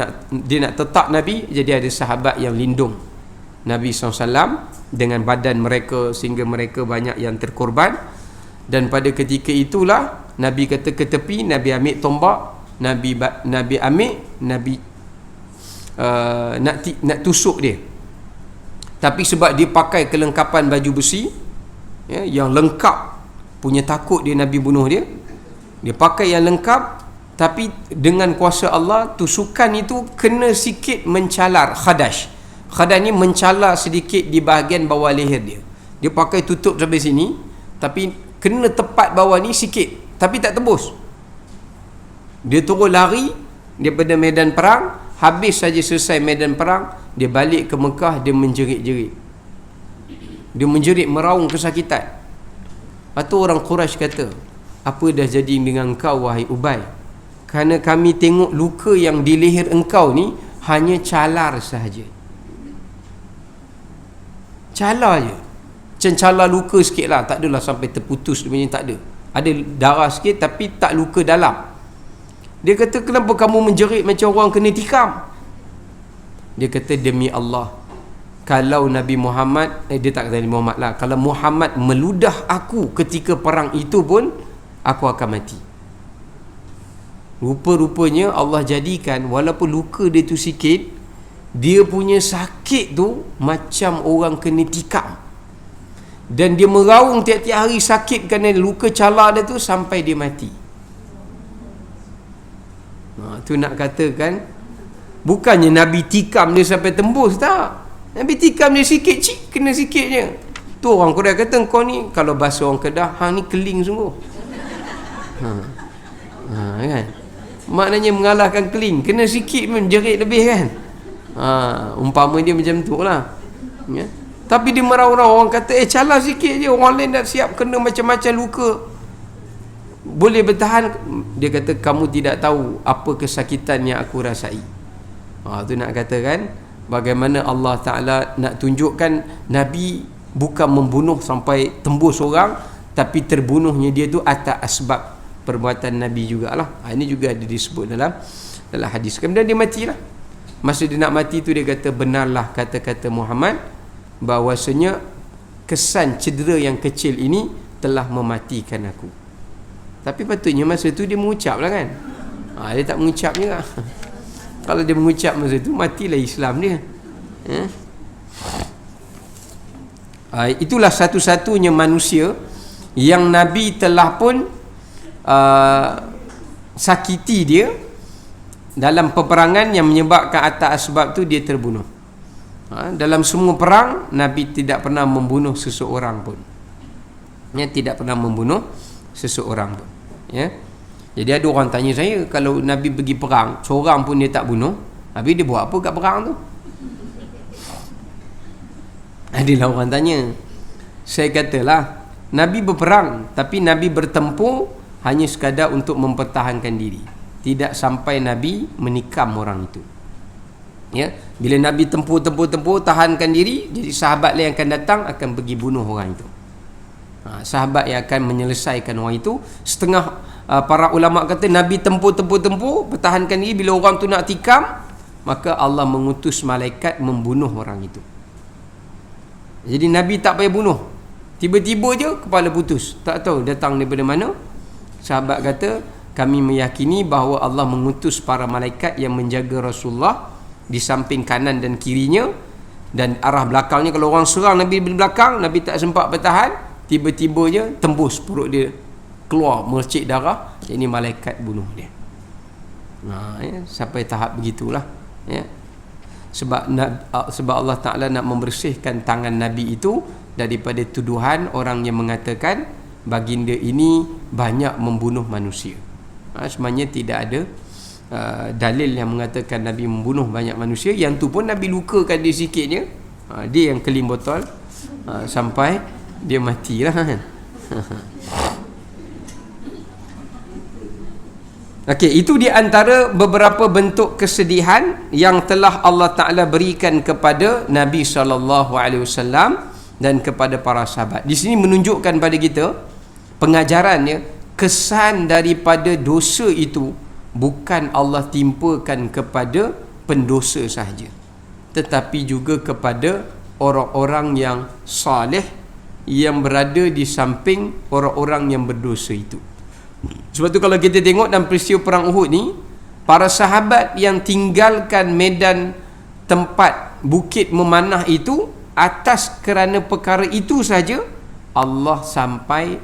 nak tetap Nabi, jadi ada sahabat yang lindung Nabi SAW dengan badan mereka, sehingga mereka banyak yang terkorban. Dan pada ketika itulah Nabi kata ke tepi, Nabi ambil tombak, Nabi ambil, Nabi nak tusuk dia. Tapi sebab dia pakai kelengkapan baju besi, ya, yang lengkap, punya takut dia Nabi bunuh dia, dia pakai yang lengkap. Tapi dengan kuasa Allah, tusukan itu kena sikit mencalar khadash. Khadash ni mencalar sedikit di bahagian bawah leher dia. Dia pakai tutup sampai sini, tapi kena tepat bawah ni sikit, tapi tak tembus. Dia terus lari daripada medan perang. Habis saja selesai medan perang, dia balik ke Mekah, dia menjerit-jerit. Dia menjerit, meraung kesakitan. Atau orang Quraisy kata, apa dah jadi dengan engkau wahai Ubay? Kerana kami tengok luka yang di leher engkau ni hanya calar sahaja. Calar je. Macam calar luka sikit lah, tak adalah sampai terputus, tak ada. Ada darah sikit tapi tak luka dalam. Dia kata, kenapa kamu menjerit macam orang kena tikam? Dia kata, demi Allah, kalau Nabi Muhammad, dia tak kata Nabi Muhammad lah, kalau Muhammad meludah aku ketika perang itu pun, aku akan mati. Rupa-rupanya Allah jadikan, walaupun luka dia tu sikit, dia punya sakit tu macam orang kena tikam. Dan dia meraung tiap-tiap hari sakit kerana luka calar dia tu sampai dia mati. Tu nak katakan, bukannya Nabi tikam dia sampai tembus, tak. Nabi tikam dia sikit, kena sikit je. Tu orang Kedah kata, kau ni, kalau bahasa orang Kedah, hang ni keling sungguh. Kan? maknanya mengalahkan keling. Kena sikit pun jerit lebih kan. Umpama dia macam tu lah, ya. Tapi dia merau-rau, orang kata calar sikit je, orang lain dah siap kena macam-macam luka, boleh bertahan. Dia kata kamu tidak tahu apa kesakitan yang aku rasai. Tu nak katakan bagaimana Allah Ta'ala nak tunjukkan Nabi bukan membunuh sampai tembus orang, tapi terbunuhnya dia tu atas sebab perbuatan Nabi jugalah. Ini juga ada disebut dalam hadis. Kemudian dia matilah. Masa dia nak mati tu dia kata, benarlah kata-kata Muhammad bahawasanya kesan cedera yang kecil ini telah mematikan aku. Tapi patutnya masa tu dia mengucap lah kan. Dia tak mengucap juga. Kalau dia mengucap masa tu, matilah Islam dia. Itulah satu-satunya manusia yang Nabi telah pun sakiti dia dalam peperangan yang menyebabkan atas sebab tu dia terbunuh. Dalam semua perang Nabi tidak pernah membunuh seseorang pun. Tidak pernah membunuh seseorang pun. Jadi ada orang tanya saya, kalau Nabi pergi perang seorang pun dia tak bunuh, habis dia buat apa kat perang tu? Adalah orang tanya. Saya katalah, Nabi berperang, tapi Nabi bertempur hanya sekadar untuk mempertahankan diri. Tidak sampai Nabi menikam orang itu. Bila Nabi tempur tahankan diri, jadi sahabat lain yang akan datang akan pergi bunuh orang itu. Sahabat yang akan menyelesaikan orang itu. Setengah para ulama kata Nabi tempur pertahankan diri, bila orang tu nak tikam, maka Allah mengutus malaikat membunuh orang itu. Jadi Nabi tak payah bunuh, tiba-tiba je kepala putus, tak tahu datang daripada mana. Sahabat kata, kami meyakini bahawa Allah mengutus para malaikat yang menjaga Rasulullah di samping kanan dan kirinya, dan arah belakangnya. Kalau orang serang Nabi di belakang, Nabi tak sempat bertahan, tiba-tiba je tembus perut dia, keluar mercik darah. Ini malaikat bunuh dia. Sampai tahap begitulah. Sebab Allah Ta'ala nak membersihkan tangan Nabi itu daripada tuduhan orang yang mengatakan baginda ini banyak membunuh manusia. Sebenarnya tidak ada dalil yang mengatakan Nabi membunuh banyak manusia. Yang tu pun Nabi lukakan dia sikitnya, dia yang kelim botol sampai dia matilah kan. Okey, itu di antara beberapa bentuk kesedihan yang telah Allah Ta'ala berikan kepada Nabi SAW dan kepada para sahabat. Di sini menunjukkan pada kita pengajarannya, kesan daripada dosa itu bukan Allah timpakan kepada pendosa sahaja, tetapi juga kepada orang-orang yang saleh yang berada di samping orang-orang yang berdosa itu. Sebab tu kalau kita tengok dalam peristiwa perang Uhud ni, para sahabat yang tinggalkan medan tempat bukit memanah itu atas kerana perkara itu saja, Allah sampai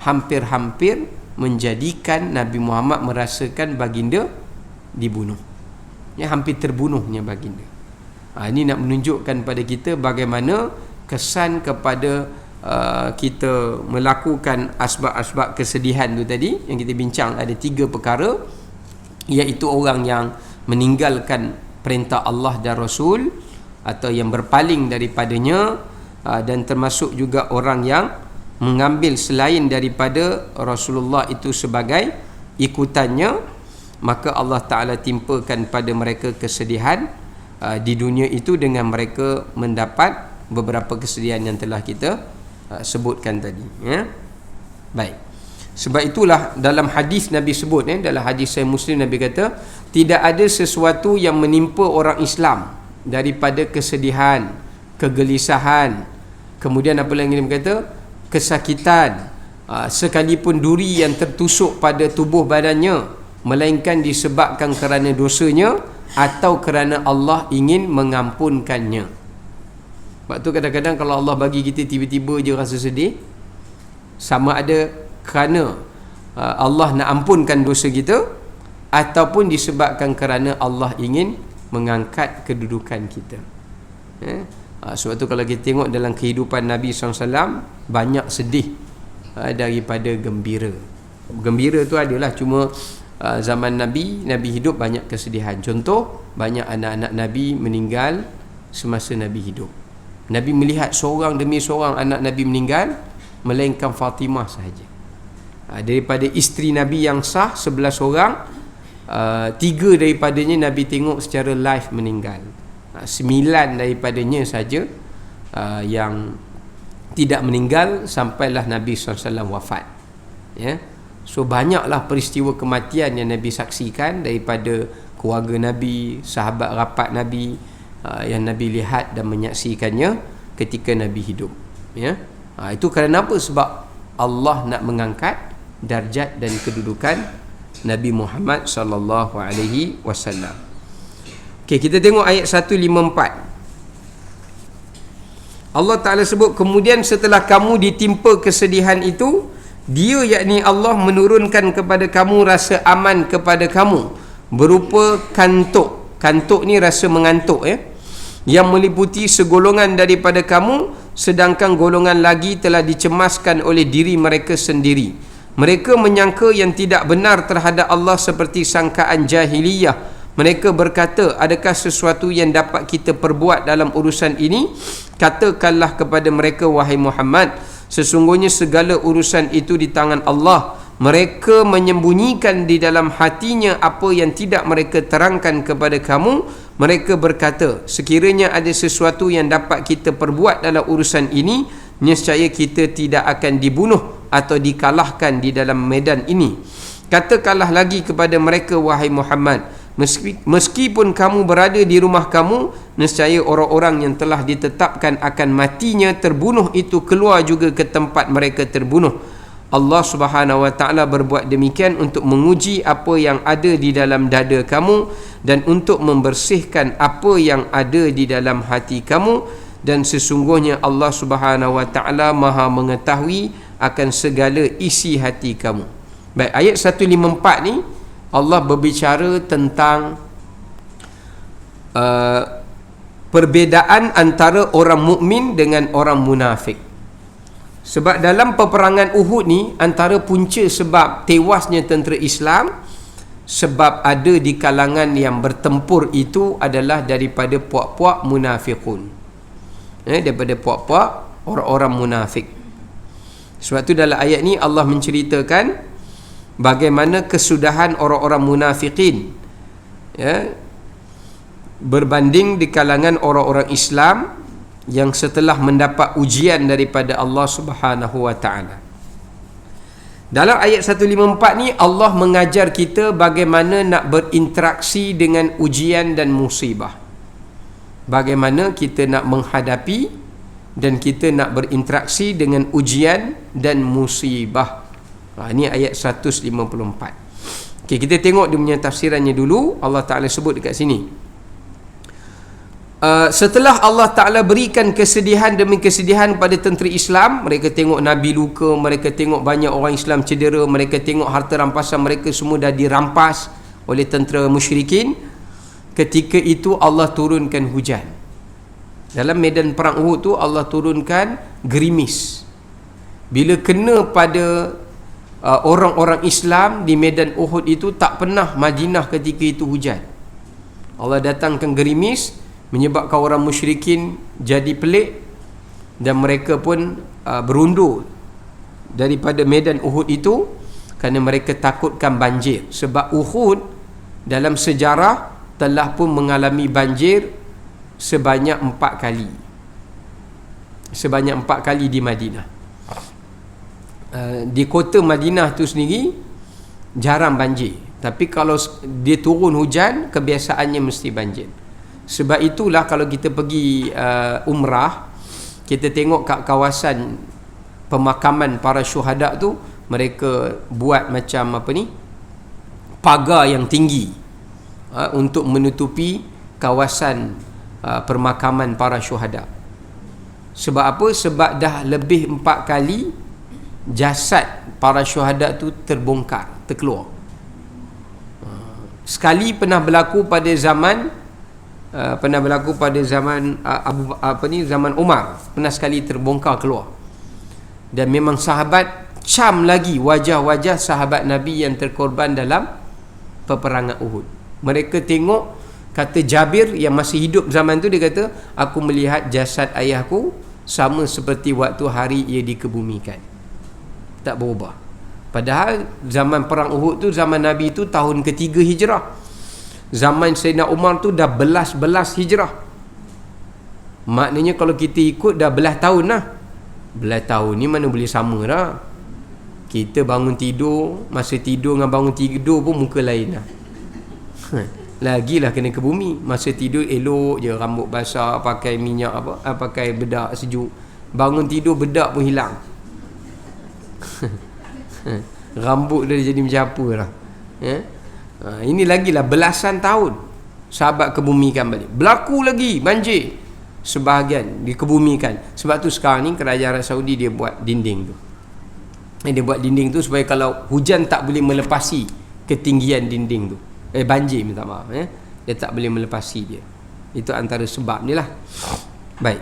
hampir-hampir menjadikan Nabi Muhammad merasakan baginda dibunuh. Hampir terbunuhnya baginda. Ini nak menunjukkan pada kita bagaimana kesan kepada kita melakukan asbab-asbab kesedihan tu tadi yang kita bincang. Ada 3 perkara, iaitu orang yang meninggalkan perintah Allah dan Rasul atau yang berpaling daripadanya, dan termasuk juga orang yang mengambil selain daripada Rasulullah itu sebagai ikutannya, maka Allah Ta'ala timpakan pada mereka kesedihan di dunia itu dengan mereka mendapat beberapa kesedihan yang telah kita sebutkan tadi. Baik. Sebab itulah dalam hadis Nabi sebut, dalam hadis Sahih Muslim, Nabi kata tidak ada sesuatu yang menimpa orang Islam daripada kesedihan, kegelisahan, kemudian apa lagi Nabi kata, kesakitan, sekalipun duri yang tertusuk pada tubuh badannya, melainkan disebabkan kerana dosanya atau kerana Allah ingin mengampunkannya. Sebab tu kadang-kadang kalau Allah bagi kita tiba-tiba je rasa sedih, sama ada kerana Allah nak ampunkan dosa kita ataupun disebabkan kerana Allah ingin mengangkat kedudukan kita. Sebab tu kalau kita tengok dalam kehidupan Nabi SAW, banyak sedih daripada gembira. Gembira tu adalah cuma zaman Nabi hidup banyak kesedihan. Contoh, banyak anak-anak Nabi meninggal semasa Nabi hidup. Nabi melihat seorang demi seorang anak Nabi meninggal, melainkan Fatimah sahaja. Daripada isteri Nabi yang sah 11 orang, 3 daripadanya Nabi tengok secara live meninggal. 9 daripadanya saja yang tidak meninggal sampailah Nabi SAW wafat. Ya. So banyaklah peristiwa kematian yang Nabi saksikan daripada keluarga Nabi, sahabat rapat Nabi, yang Nabi lihat dan menyaksikannya ketika Nabi hidup. Ya. Itu kerana apa? Sebab Allah nak mengangkat darjat dan kedudukan Nabi Muhammad sallallahu alaihi wasallam. Okey, kita tengok ayat 154. Allah Ta'ala sebut, kemudian setelah kamu ditimpa kesedihan itu, Dia yakni Allah menurunkan kepada kamu rasa aman kepada kamu berupa kantuk. Kantuk ni rasa mengantuk, ya, yang meliputi segolongan daripada kamu, sedangkan golongan lagi telah dicemaskan oleh diri mereka sendiri. Mereka menyangka yang tidak benar terhadap Allah seperti sangkaan jahiliyah. Mereka berkata, adakah sesuatu yang dapat kita perbuat dalam urusan ini? Katakanlah kepada mereka, wahai Muhammad, sesungguhnya segala urusan itu di tangan Allah. Mereka menyembunyikan di dalam hatinya apa yang tidak mereka terangkan kepada kamu. Mereka berkata, sekiranya ada sesuatu yang dapat kita perbuat dalam urusan ini, nescaya kita tidak akan dibunuh atau dikalahkan di dalam medan ini. Katakanlah lagi kepada mereka, wahai Muhammad, meskipun kamu berada di rumah kamu, nescaya orang-orang yang telah ditetapkan akan matinya terbunuh itu keluar juga ke tempat mereka terbunuh. Allah Subhanahu wa taala berbuat demikian untuk menguji apa yang ada di dalam dada kamu dan untuk membersihkan apa yang ada di dalam hati kamu, dan sesungguhnya Allah Subhanahu wa taala Maha mengetahui akan segala isi hati kamu. Baik, ayat 154 ni Allah berbicara tentang perbezaan antara orang mukmin dengan orang munafik. Sebab dalam peperangan Uhud ni, antara punca sebab tewasnya tentera Islam, sebab ada di kalangan yang bertempur itu adalah daripada puak-puak munafiqun, daripada puak-puak orang-orang munafik. Sebab tu dalam ayat ni Allah menceritakan bagaimana kesudahan orang-orang munafikin, ya, berbanding di kalangan orang-orang Islam yang setelah mendapat ujian daripada Allah Subhanahu wa taala. Dalam ayat 154 ni Allah mengajar kita bagaimana nak berinteraksi dengan ujian dan musibah. Bagaimana kita nak menghadapi dan kita nak berinteraksi dengan ujian dan musibah. Ini ayat 154. Okey, kita tengok dia punya tafsirannya dulu. Allah Ta'ala sebut dekat sini, setelah Allah Ta'ala berikan kesedihan demi kesedihan pada tentera Islam, mereka tengok Nabi luka, mereka tengok banyak orang Islam cedera, mereka tengok harta rampasan mereka semua dah dirampas oleh tentera musyrikin. Ketika itu Allah turunkan hujan. Dalam medan perang Uhud tu Allah turunkan gerimis. Bila kena pada orang-orang Islam di medan Uhud itu, tak pernah Madinah ketika itu hujan. Allah datangkan gerimis, menyebabkan orang musyrikin jadi pelik, dan mereka pun berundur daripada medan Uhud itu kerana mereka takutkan banjir. Sebab Uhud dalam sejarah telah pun mengalami banjir sebanyak 4 kali. Sebanyak 4 kali di Madinah. Di kota Madinah tu sendiri jarang banjir, tapi kalau dia turun hujan, kebiasaannya mesti banjir. Sebab itulah kalau kita pergi umrah, kita tengok kat kawasan pemakaman para syuhada tu, mereka buat macam apa ni, pagar yang tinggi untuk menutupi kawasan permakaman para syuhada. Sebab apa? Sebab dah lebih 4 kali jasad para syuhada tu terbongkar, terkeluar. Sekali pernah berlaku pada zaman zaman Umar, pernah sekali terbongkar keluar. Dan memang sahabat cam lagi wajah-wajah sahabat Nabi yang terkorban dalam peperangan Uhud. Mereka tengok, kata Jabir yang masih hidup zaman tu, dia kata, aku melihat jasad ayahku sama seperti waktu hari ia dikebumikan, tak berubah. Padahal zaman perang Uhud tu, zaman Nabi tu tahun ketiga hijrah. Zaman Sayyidina Umar tu dah belas hijrah. Maknanya kalau kita ikut dah belas tahun lah. Belas tahun ni mana boleh sama dah. Kita bangun tidur, masa tidur dengan bangun tidur pun muka lain lah. Lagilah kena ke bumi. Masa tidur elok je, rambut basah, pakai minyak pakai bedak sejuk. Bangun tidur bedak pun hilang. Rambut dia jadi macam apa lah. Ini lagilah belasan tahun sahabat kebumikan balik. Berlaku lagi banjir, sebahagian dikebumikan. Sebab tu sekarang ni kerajaan Arab Saudi dia buat dinding tu. Dia buat dinding tu supaya kalau hujan tak boleh melepasi ketinggian dinding tu. Banjir, minta maaf. Dia tak boleh melepasi dia. Itu antara sebab ni lah. Baik.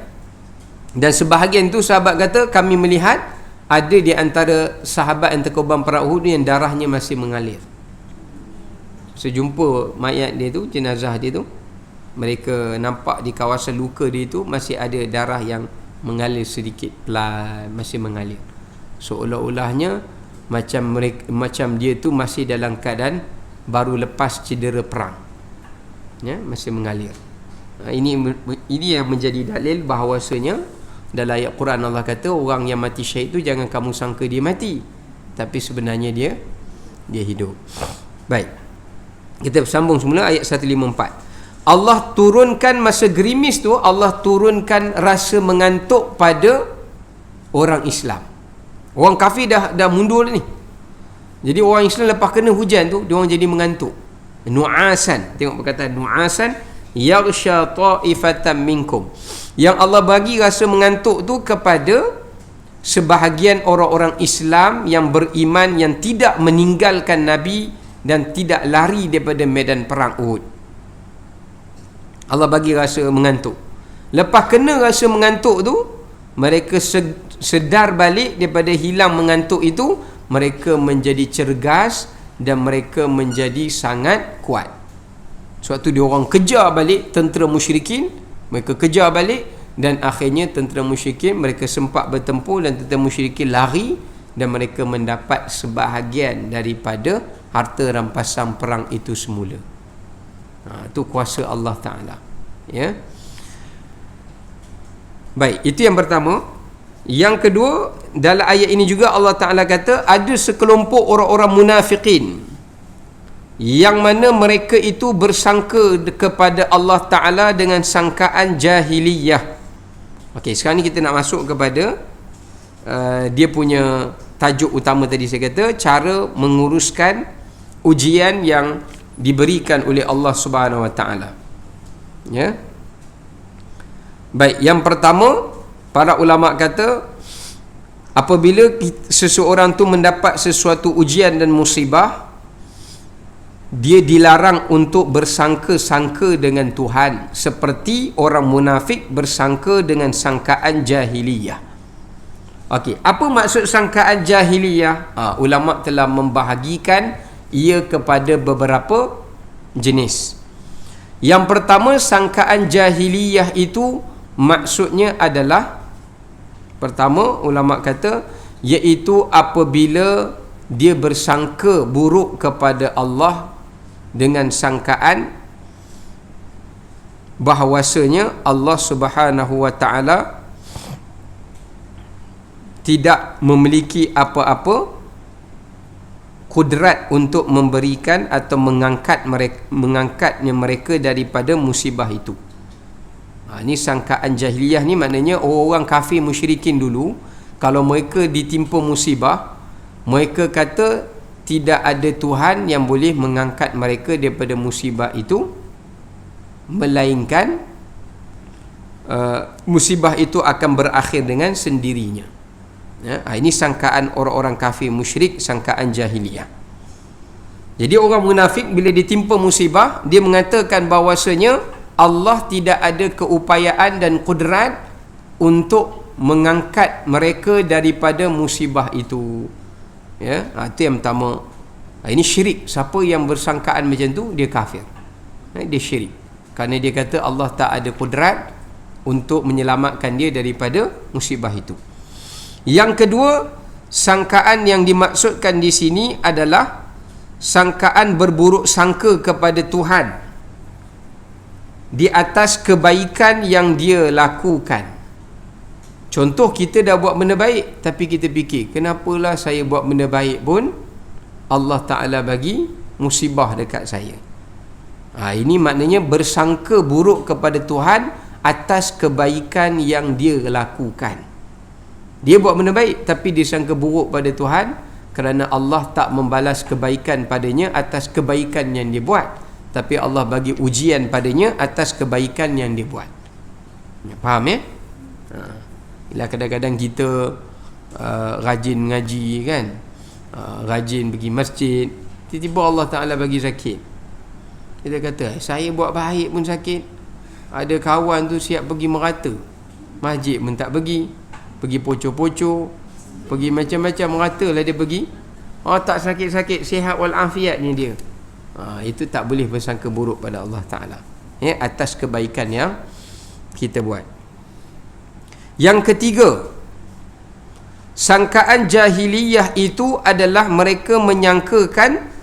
Dan sebahagian tu sahabat kata, kami melihat ada di antara sahabat yang terkorban perang Uhud yang darahnya masih mengalir. Sejumpa mayat dia tu, jenazah dia tu, mereka nampak di kawasan luka dia tu masih ada darah yang mengalir sedikit, pelan, masih mengalir. Seolah-olahnya macam dia tu masih dalam keadaan baru lepas cedera perang, masih mengalir. Ini yang menjadi dalil bahawasanya dalam ayat Quran Allah kata, orang yang mati syahid tu jangan kamu sangka dia mati, tapi sebenarnya dia hidup. Baik, kita sambung semula ayat 154. Allah turunkan masa gerimis tu, Allah turunkan rasa mengantuk pada orang Islam. Orang kafir dah mundur ni. Jadi orang Islam lepas kena hujan tu, dia orang jadi mengantuk. Nu'asan, tengok perkataan nu'asan, yaghsha ta'ifatan minkum. Yang Allah bagi rasa mengantuk tu kepada sebahagian orang-orang Islam yang beriman, yang tidak meninggalkan Nabi dan tidak lari daripada medan perang Uhud. Allah bagi rasa mengantuk. Lepas kena rasa mengantuk tu, mereka sedar balik daripada hilang mengantuk itu, mereka menjadi cergas dan mereka menjadi sangat kuat. Sebab tu dia orang kejar balik tentera musyrikin, mereka kejar balik, dan akhirnya tentera musyrikin mereka sempat bertempur dan tentera musyrikin lari, dan mereka mendapat sebahagian daripada harta rampasan perang itu semula. Itu kuasa Allah Ta'ala. Ya. Baik, itu yang pertama. Yang kedua, dalam ayat ini juga Allah Ta'ala kata ada sekelompok orang-orang munafikin yang mana mereka itu bersangka kepada Allah Ta'ala dengan sangkaan jahiliyah. Okey, sekarang ni kita nak masuk kepada dia punya tajuk utama tadi. Saya kata cara menguruskan ujian yang diberikan oleh Allah Subhanahu Wa Ta'ala. Ya. Baik, yang pertama, para ulama kata apabila seseorang tu mendapat sesuatu ujian dan musibah, dia dilarang untuk bersangka-sangka dengan Tuhan seperti orang munafik bersangka dengan sangkaan jahiliyah. Okey, apa maksud sangkaan jahiliyah? Ulama telah membahagikan ia kepada beberapa jenis. Yang pertama, sangkaan jahiliyah itu maksudnya adalah, pertama ulama kata, iaitu apabila dia bersangka buruk kepada Allah dengan sangkaan bahawasanya Allah Subhanahu Wa Ta'ala tidak memiliki apa-apa kudrat untuk memberikan atau mengangkatnya mereka daripada musibah itu. Ini sangkaan jahiliyah ni maknanya orang kafir musyrikin dulu, kalau mereka ditimpa musibah, mereka kata tidak ada Tuhan yang boleh mengangkat mereka daripada musibah itu, melainkan musibah itu akan berakhir dengan sendirinya. Ini sangkaan orang-orang kafir musyrik, sangkaan jahiliyah. Jadi orang munafik bila ditimpa musibah, dia mengatakan bahawasanya Allah tidak ada keupayaan dan kudrat untuk mengangkat mereka daripada musibah itu. Ya, itu yang pertama. Ini syirik. Siapa yang bersangkaan macam tu, dia kafir. Dia syirik. Kerana dia kata Allah tak ada kudrat untuk menyelamatkan dia daripada musibah itu. Yang kedua, sangkaan yang dimaksudkan di sini adalah sangkaan berburuk sangka kepada Tuhan di atas kebaikan yang dia lakukan. Contoh, kita dah buat benda baik, tapi kita fikir, kenapalah saya buat benda baik pun Allah Ta'ala bagi musibah dekat saya. Ini maknanya bersangka buruk kepada Tuhan atas kebaikan yang dia lakukan. Dia buat benda baik, tapi dia sangka buruk pada Tuhan kerana Allah tak membalas kebaikan padanya atas kebaikan yang dia buat, tapi Allah bagi ujian padanya atas kebaikan yang dia buat. Faham ya? Bila kadang-kadang kita rajin ngaji kan, rajin pergi masjid, tiba-tiba Allah Ta'ala bagi sakit. Kita kata, saya buat baik pun sakit. Ada kawan tu siap pergi merata, masjid pun tak pergi pocor-pocor, pergi macam-macam merata lah dia pergi. Tak sakit-sakit, sihat walafiatnya dia. Itu tak boleh bersangka buruk pada Allah Ta'ala atas kebaikan yang kita buat. Yang ketiga, sangkaan jahiliyah itu adalah mereka menyangkakan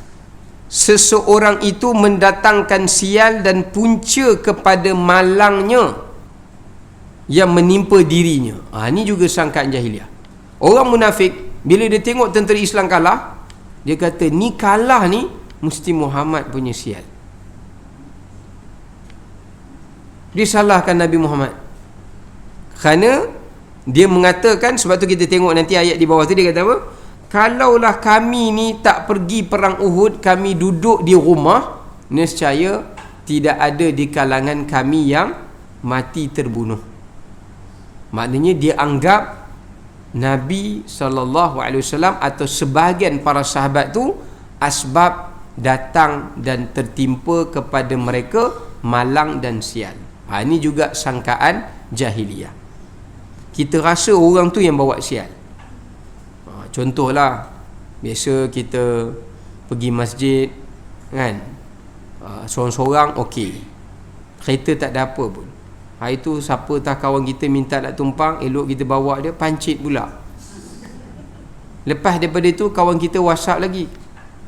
seseorang itu mendatangkan sial dan punca kepada malangnya yang menimpa dirinya. Ini juga sangkaan jahiliyah. Orang munafik, bila dia tengok tentera Islam kalah, dia kata, ni kalah ni mesti Muhammad punya sial. Dia salahkan Nabi Muhammad. Kerana dia mengatakan, sebab tu kita tengok nanti ayat di bawah tu, dia kata apa? Kalaulah kami ni tak pergi perang Uhud, kami duduk di rumah, nescaya tidak ada di kalangan kami yang mati terbunuh. Maknanya dia anggap Nabi SAW atau sebahagian para sahabat tu asbab datang dan tertimpa kepada mereka malang dan sial. Ini juga sangkaan jahiliyah. Kita rasa orang tu yang bawa sial. Contohlah, biasa kita pergi masjid kan, sorang-sorang okey, kereta tak ada apa pun. Hari tu siapa tak kawan kita minta nak tumpang, elok kita bawa dia, pancit pula. Lepas daripada tu kawan kita WhatsApp lagi,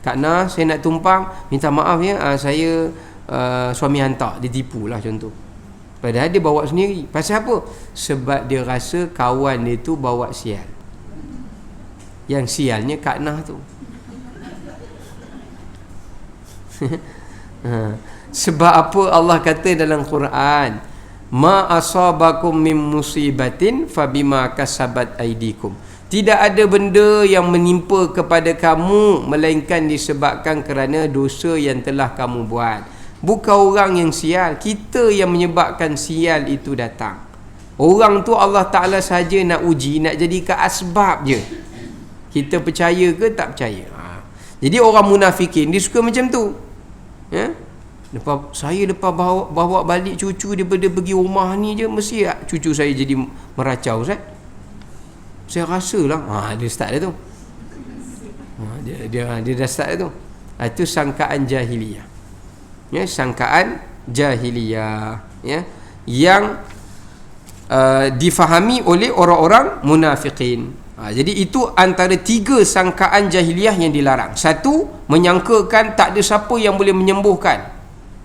Kak Nah, saya nak tumpang, minta maaf ya, saya suami hantar. Dia tipu lah contoh. Padahal dia bawa sendiri. Pasal apa? Sebab dia rasa kawan dia tu bawa sial. Yang sialnya Kak Nah tu. Sebab apa Allah kata dalam Quran, ma asabakum min musibatin fabima kasabat aidikum. Tidak ada benda yang menimpa kepada kamu melainkan disebabkan kerana dosa yang telah kamu buat. Bukan orang yang sial, kita yang menyebabkan sial itu datang. Orang tu Allah Ta'ala saja nak uji, nak jadikan asbab je. Kita percaya ke tak percaya. Jadi orang munafikin dia suka macam tu. Saya lepas bawa balik cucu daripada pergi rumah ni je, mesti cucu saya jadi meracau, Ustaz. Saya rasa lah. Dia start dah tu. Dia dah start dah tu. Itu sangkaan jahiliyah. Sangkaan jahiliyah yang difahami oleh orang-orang munafikin. Jadi itu antara 3 sangkaan jahiliyah yang dilarang. 1, menyangkakan tak ada siapa yang boleh menyembuhkan,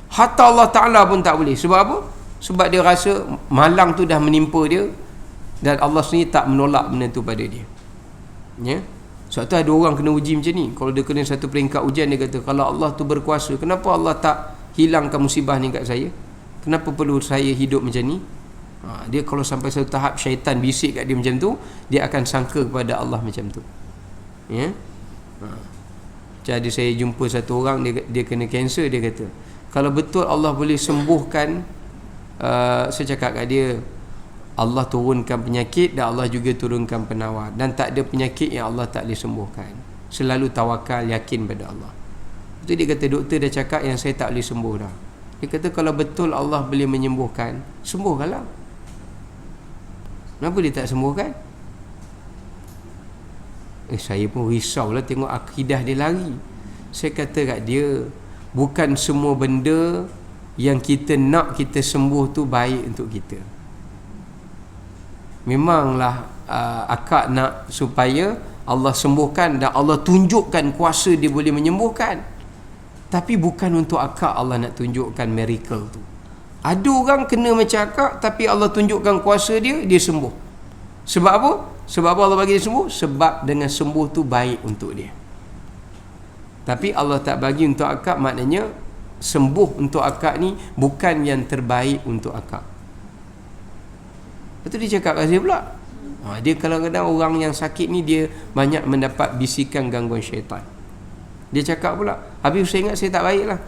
hatta Allah Ta'ala pun tak boleh. Sebab apa? Sebab dia rasa malang tu dah menimpa dia dan Allah sendiri tak menolak benda tu pada dia. Sebab tu ada orang kena uji macam ni. Kalau dia kena satu peringkat ujian, dia kata, kalau Allah tu berkuasa, kenapa Allah tak hilangkan musibah ni kat saya? Kenapa perlu saya hidup macam ni? Dia kalau sampai satu tahap syaitan bisik kat dia macam tu, dia akan sangka kepada Allah macam tu. Jadi saya jumpa satu orang, dia kena kanser. Dia kata, kalau betul Allah boleh sembuhkan, saya cakap kat dia, Allah turunkan penyakit dan Allah juga turunkan penawar, dan tak ada penyakit yang Allah tak boleh sembuhkan. Selalu tawakal, yakin pada Allah. Itu dia kata, doktor dah cakap yang saya tak boleh sembuh dah. Dia kata, kalau betul Allah boleh menyembuhkan, sembuhkanlah. Kenapa dia tak sembuhkan? Saya pun risau lah tengok akidah dia lari. Saya kata kat dia, bukan semua benda yang kita nak kita sembuh tu baik untuk kita. Memanglah akak nak supaya Allah sembuhkan dan Allah tunjukkan kuasa dia boleh menyembuhkan, tapi bukan untuk akak Allah nak tunjukkan miracle tu. Ada orang kena macam akak, tapi Allah tunjukkan kuasa dia, dia sembuh. Sebab apa? Sebab Allah bagi dia sembuh? Sebab dengan sembuh tu baik untuk dia. Tapi Allah tak bagi untuk akak, maknanya sembuh untuk akak ni bukan yang terbaik untuk akak. Lepas tu dia cakap kat saya pula, dia kadang-kadang orang yang sakit ni dia banyak mendapat bisikan gangguan syaitan. Dia cakap pula, habis saya ingat saya tak baik lah.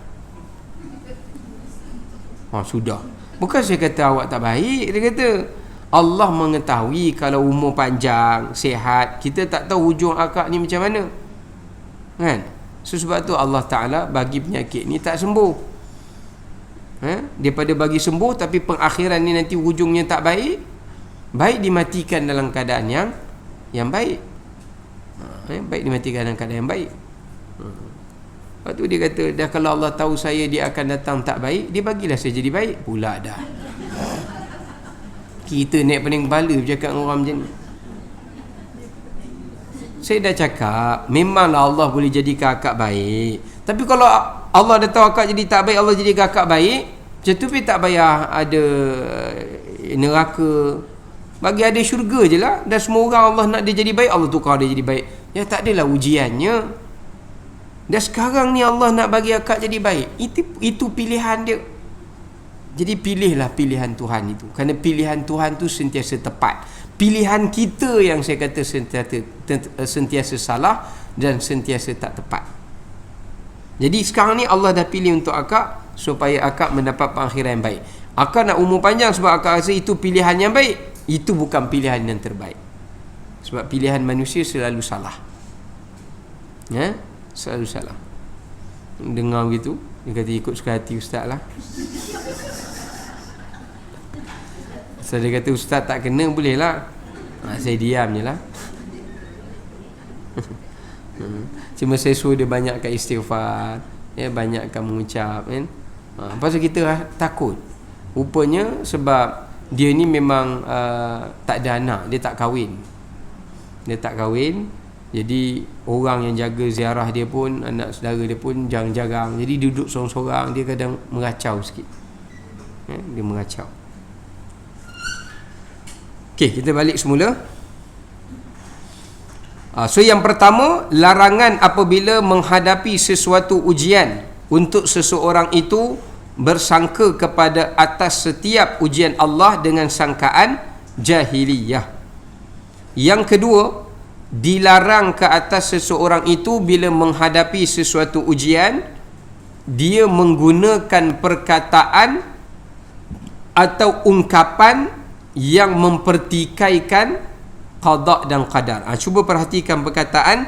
Sudah. Bukan saya kata awak tak baik. Dia kata Allah mengetahui kalau umur panjang, sihat. Kita tak tahu hujung akak ni macam mana, kan? Sebab tu Allah Ta'ala bagi penyakit ni tak sembuh. Daripada bagi sembuh tapi pengakhiran ni nanti hujungnya tak baik, baik dimatikan dalam keadaan yang baik. Baik dimatikan dalam keadaan yang baik. Lepas tu dia kata, dah kalau Allah tahu saya dia akan datang tak baik, dia bagilah saya jadi baik pula dah. Kita naik pening kepala bercakap dengan orang macam ni. Saya dah cakap, memanglah Allah boleh jadikan akak baik. Tapi kalau Allah dah tahu akak jadi tak baik, Allah jadikan akak baik, macam tu pun tak payah ada neraka. Bagi ada syurga je lah. Dan semua orang Allah nak dia jadi baik, Allah tukar dia jadi baik. Ya tak adalah ujiannya. Dan sekarang ni Allah nak bagi akak jadi baik. Itu pilihan dia. Jadi pilihlah pilihan Tuhan itu. Kerana pilihan Tuhan tu sentiasa tepat. Pilihan kita yang saya kata sentiasa salah dan sentiasa tak tepat. Jadi sekarang ni Allah dah pilih untuk akak supaya akak mendapat pengakhiran yang baik. Akak nak umur panjang sebab akak rasa itu pilihan yang baik. Itu bukan pilihan yang terbaik. Sebab pilihan manusia selalu salah. Selalu salah. Dengar begitu, dia kata ikut suka hati ustaz lah. So dia kata ustaz tak kena boleh lah. Saya diam je lah. Cuma saya suruh dia banyakkan istighfar, banyakkan mengucap, kan. Pasal kita takut. Rupanya sebab dia ni memang tak ada anak, dia tak kahwin. Jadi orang yang jaga ziarah dia pun, anak saudara dia pun jarang-jarang. Jadi duduk sorang-sorang, dia kadang meracau sikit. Dia meracau. Okey, kita balik semula. So yang pertama, larangan apabila menghadapi sesuatu ujian untuk seseorang itu bersangka kepada atas setiap ujian Allah dengan sangkaan jahiliyah. Yang kedua, dilarang ke atas seseorang itu bila menghadapi sesuatu ujian, dia menggunakan perkataan atau ungkapan yang mempertikaikan qada dan qadar. Cuba perhatikan perkataan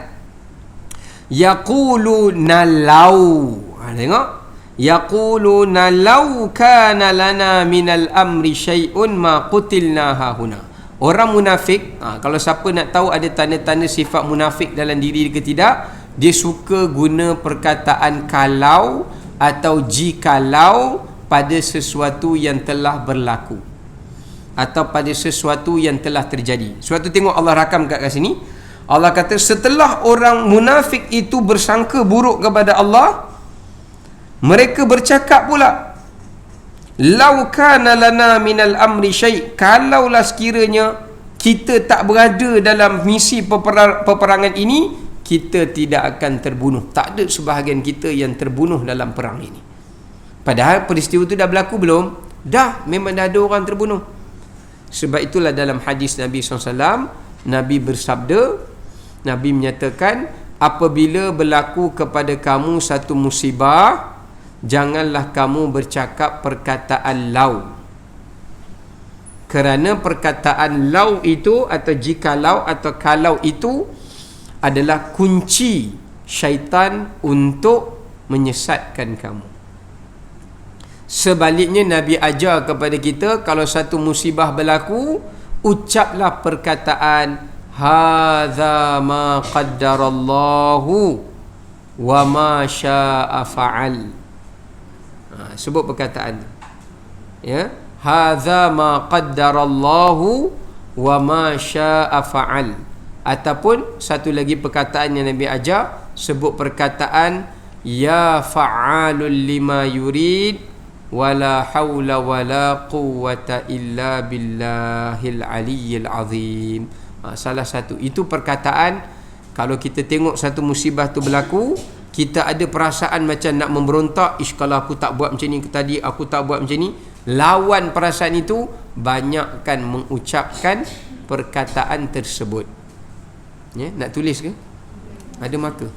yaquluna law. Tengok, yaquluna law kana lana minal amri syai'un ma qutilna hahuna. Orang munafik, kalau siapa nak tahu ada tanda-tanda sifat munafik dalam diri dia ke tidak, dia suka guna perkataan kalau atau jikalau pada sesuatu yang telah berlaku atau pada sesuatu yang telah terjadi. Sebab tu tengok Allah rakam kat sini. Allah kata setelah orang munafik itu bersangka buruk kepada Allah, mereka bercakap pula, lau kana lana minal amri syai', kalaulah sekiranya kita tak berada dalam misi peperangan ini, kita tidak akan terbunuh. Tak ada sebahagian kita yang terbunuh dalam perang ini. Padahal peristiwa itu dah berlaku belum? Dah, memang dah ada orang terbunuh. Sebab itulah dalam hadis Nabi SAW, Nabi bersabda, Nabi menyatakan, apabila berlaku kepada kamu satu musibah, janganlah kamu bercakap perkataan lau. Kerana perkataan lau itu atau jikalau atau kalau itu adalah kunci syaitan untuk menyesatkan kamu. Sebaliknya Nabi ajar kepada kita, kalau satu musibah berlaku, ucaplah perkataan hadza ma qaddarallahu wa ma syaa fa'al. Sebut perkataan tu. Ya, hadza ma qaddarallahu wa ma syaa fa'al. Ataupun satu lagi perkataan yang Nabi ajar, sebut perkataan ya fa'alul lima yurid wala haula wala quwwata illa billahil aliyyil azim. Salah satu itu perkataan. Kalau kita tengok satu musibah tu berlaku, kita ada perasaan macam nak memberontak, kalau aku tak buat macam ni tadi, aku tak buat macam ni. Lawan perasaan itu, banyakkan mengucapkan perkataan tersebut. Ya, nak tulis ke? Ada marker?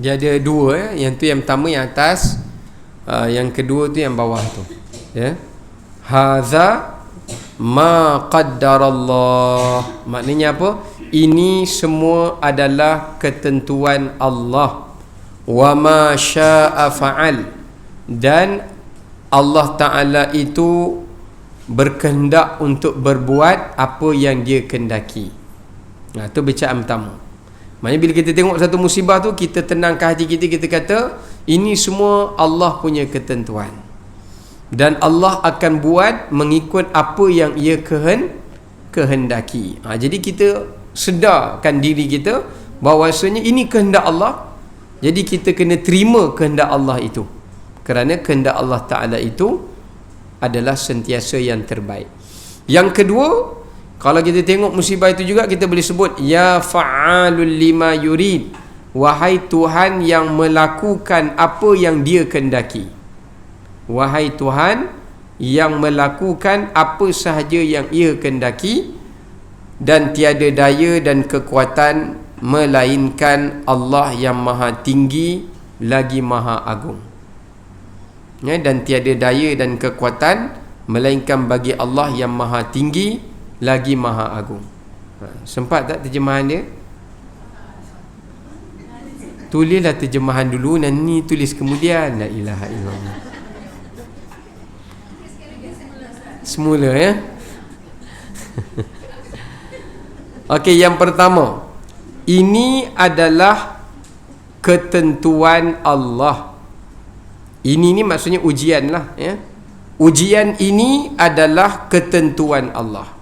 Dia ada dua, yang tu yang pertama yang atas, yang kedua tu yang bawah tu. Ya. Hadza ma qaddarallah. Maknanya apa? Ini semua adalah ketentuan Allah. Wa ma syaa fa'al. Dan Allah Ta'ala itu berkehendak untuk berbuat apa yang dia kehendaki. Itu bacaan pertama. Maksudnya bila kita tengok satu musibah tu, kita tenangkan hati kita, kita kata ini semua Allah punya ketentuan, dan Allah akan buat mengikut apa yang ia kehendaki. Jadi kita sedarkan diri kita bahawasanya ini kehendak Allah. Jadi kita kena terima kehendak Allah itu, kerana kehendak Allah Ta'ala itu adalah sentiasa yang terbaik. Yang kedua, kalau kita tengok musibah itu juga, kita boleh sebut ya fa'alul lima yurid, wahai Tuhan yang melakukan apa yang dia kehendaki. Wahai Tuhan yang melakukan apa sahaja yang ia kehendaki, dan tiada daya dan kekuatan melainkan Allah yang maha tinggi lagi maha agung. Ya, dan tiada daya dan kekuatan melainkan bagi Allah yang maha tinggi lagi maha agung. Sempat tak terjemahan dia? Tulislah terjemahan dulu, dan ni tulis kemudian. La ilaha illallah. Semula ya. Okey, yang pertama, ini adalah ketentuan Allah. Ini ni maksudnya ujian lah ya. Ujian ini adalah ketentuan Allah.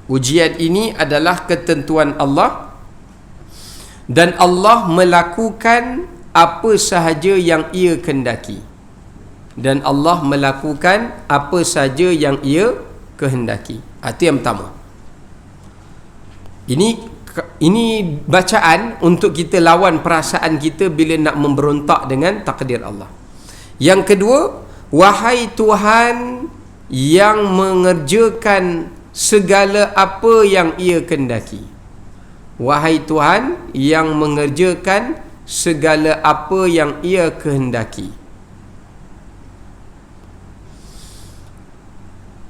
Ujian ini adalah ketentuan Allah, dan Allah melakukan apa sahaja yang ia kehendaki. Dan Allah melakukan apa sahaja yang ia kehendaki. Itu yang pertama. Ini Ini bacaan untuk kita lawan perasaan kita bila nak memberontak dengan takdir Allah. Yang kedua, wahai Tuhan yang mengerjakan segala apa yang ia kendaki. Wahai Tuhan yang mengerjakan segala apa yang ia kehendaki.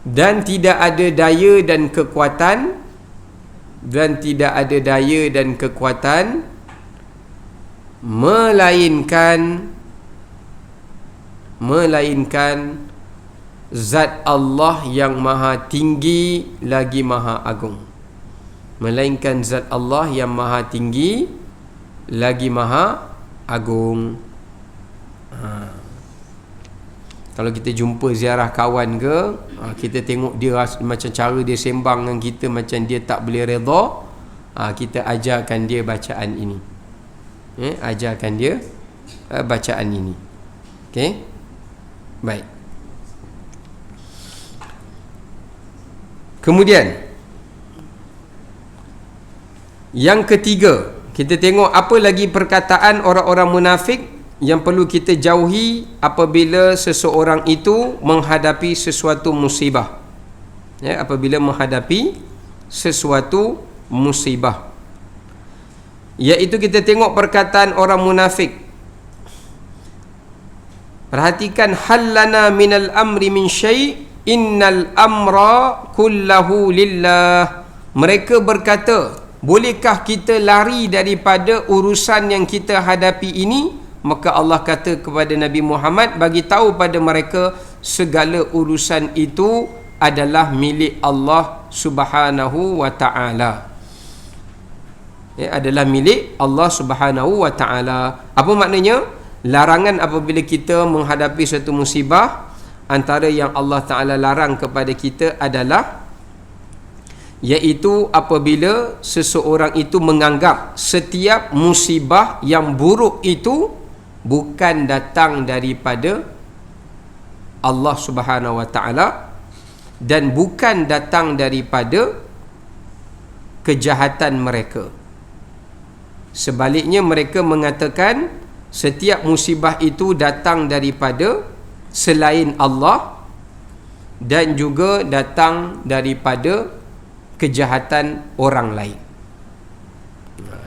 Dan tidak ada daya dan kekuatan melainkan zat Allah yang maha tinggi lagi maha agung. Melainkan zat Allah yang maha tinggi lagi maha agung. Kalau kita jumpa ziarah kawan ke, kita tengok dia macam cara dia sembang dengan kita macam dia tak boleh redha, kita ajarkan dia bacaan ini. Ajarkan dia bacaan ini. Okey? Baik. Kemudian yang ketiga, kita tengok apa lagi perkataan orang-orang munafik yang perlu kita jauhi apabila seseorang itu menghadapi sesuatu musibah. Apabila menghadapi sesuatu musibah, iaitu kita tengok perkataan orang munafik. Perhatikan, hallana minal amri min syai' innal amra kullahu lillah. Mereka berkata, bolehkah kita lari daripada urusan yang kita hadapi ini? Maka Allah kata kepada Nabi Muhammad, bagi tahu pada mereka segala urusan itu adalah milik Allah Subhanahu wa ta'ala. Adalah milik Allah Subhanahu wa ta'ala. Apa maknanya? Larangan apabila kita menghadapi satu musibah, antara yang Allah Ta'ala larang kepada kita adalah, iaitu apabila seseorang itu menganggap setiap musibah yang buruk itu bukan datang daripada Allah Subhanahu wa ta'ala dan bukan datang daripada kejahatan mereka. Sebaliknya, mereka mengatakan setiap musibah itu datang daripada selain Allah dan juga datang daripada kejahatan orang lain.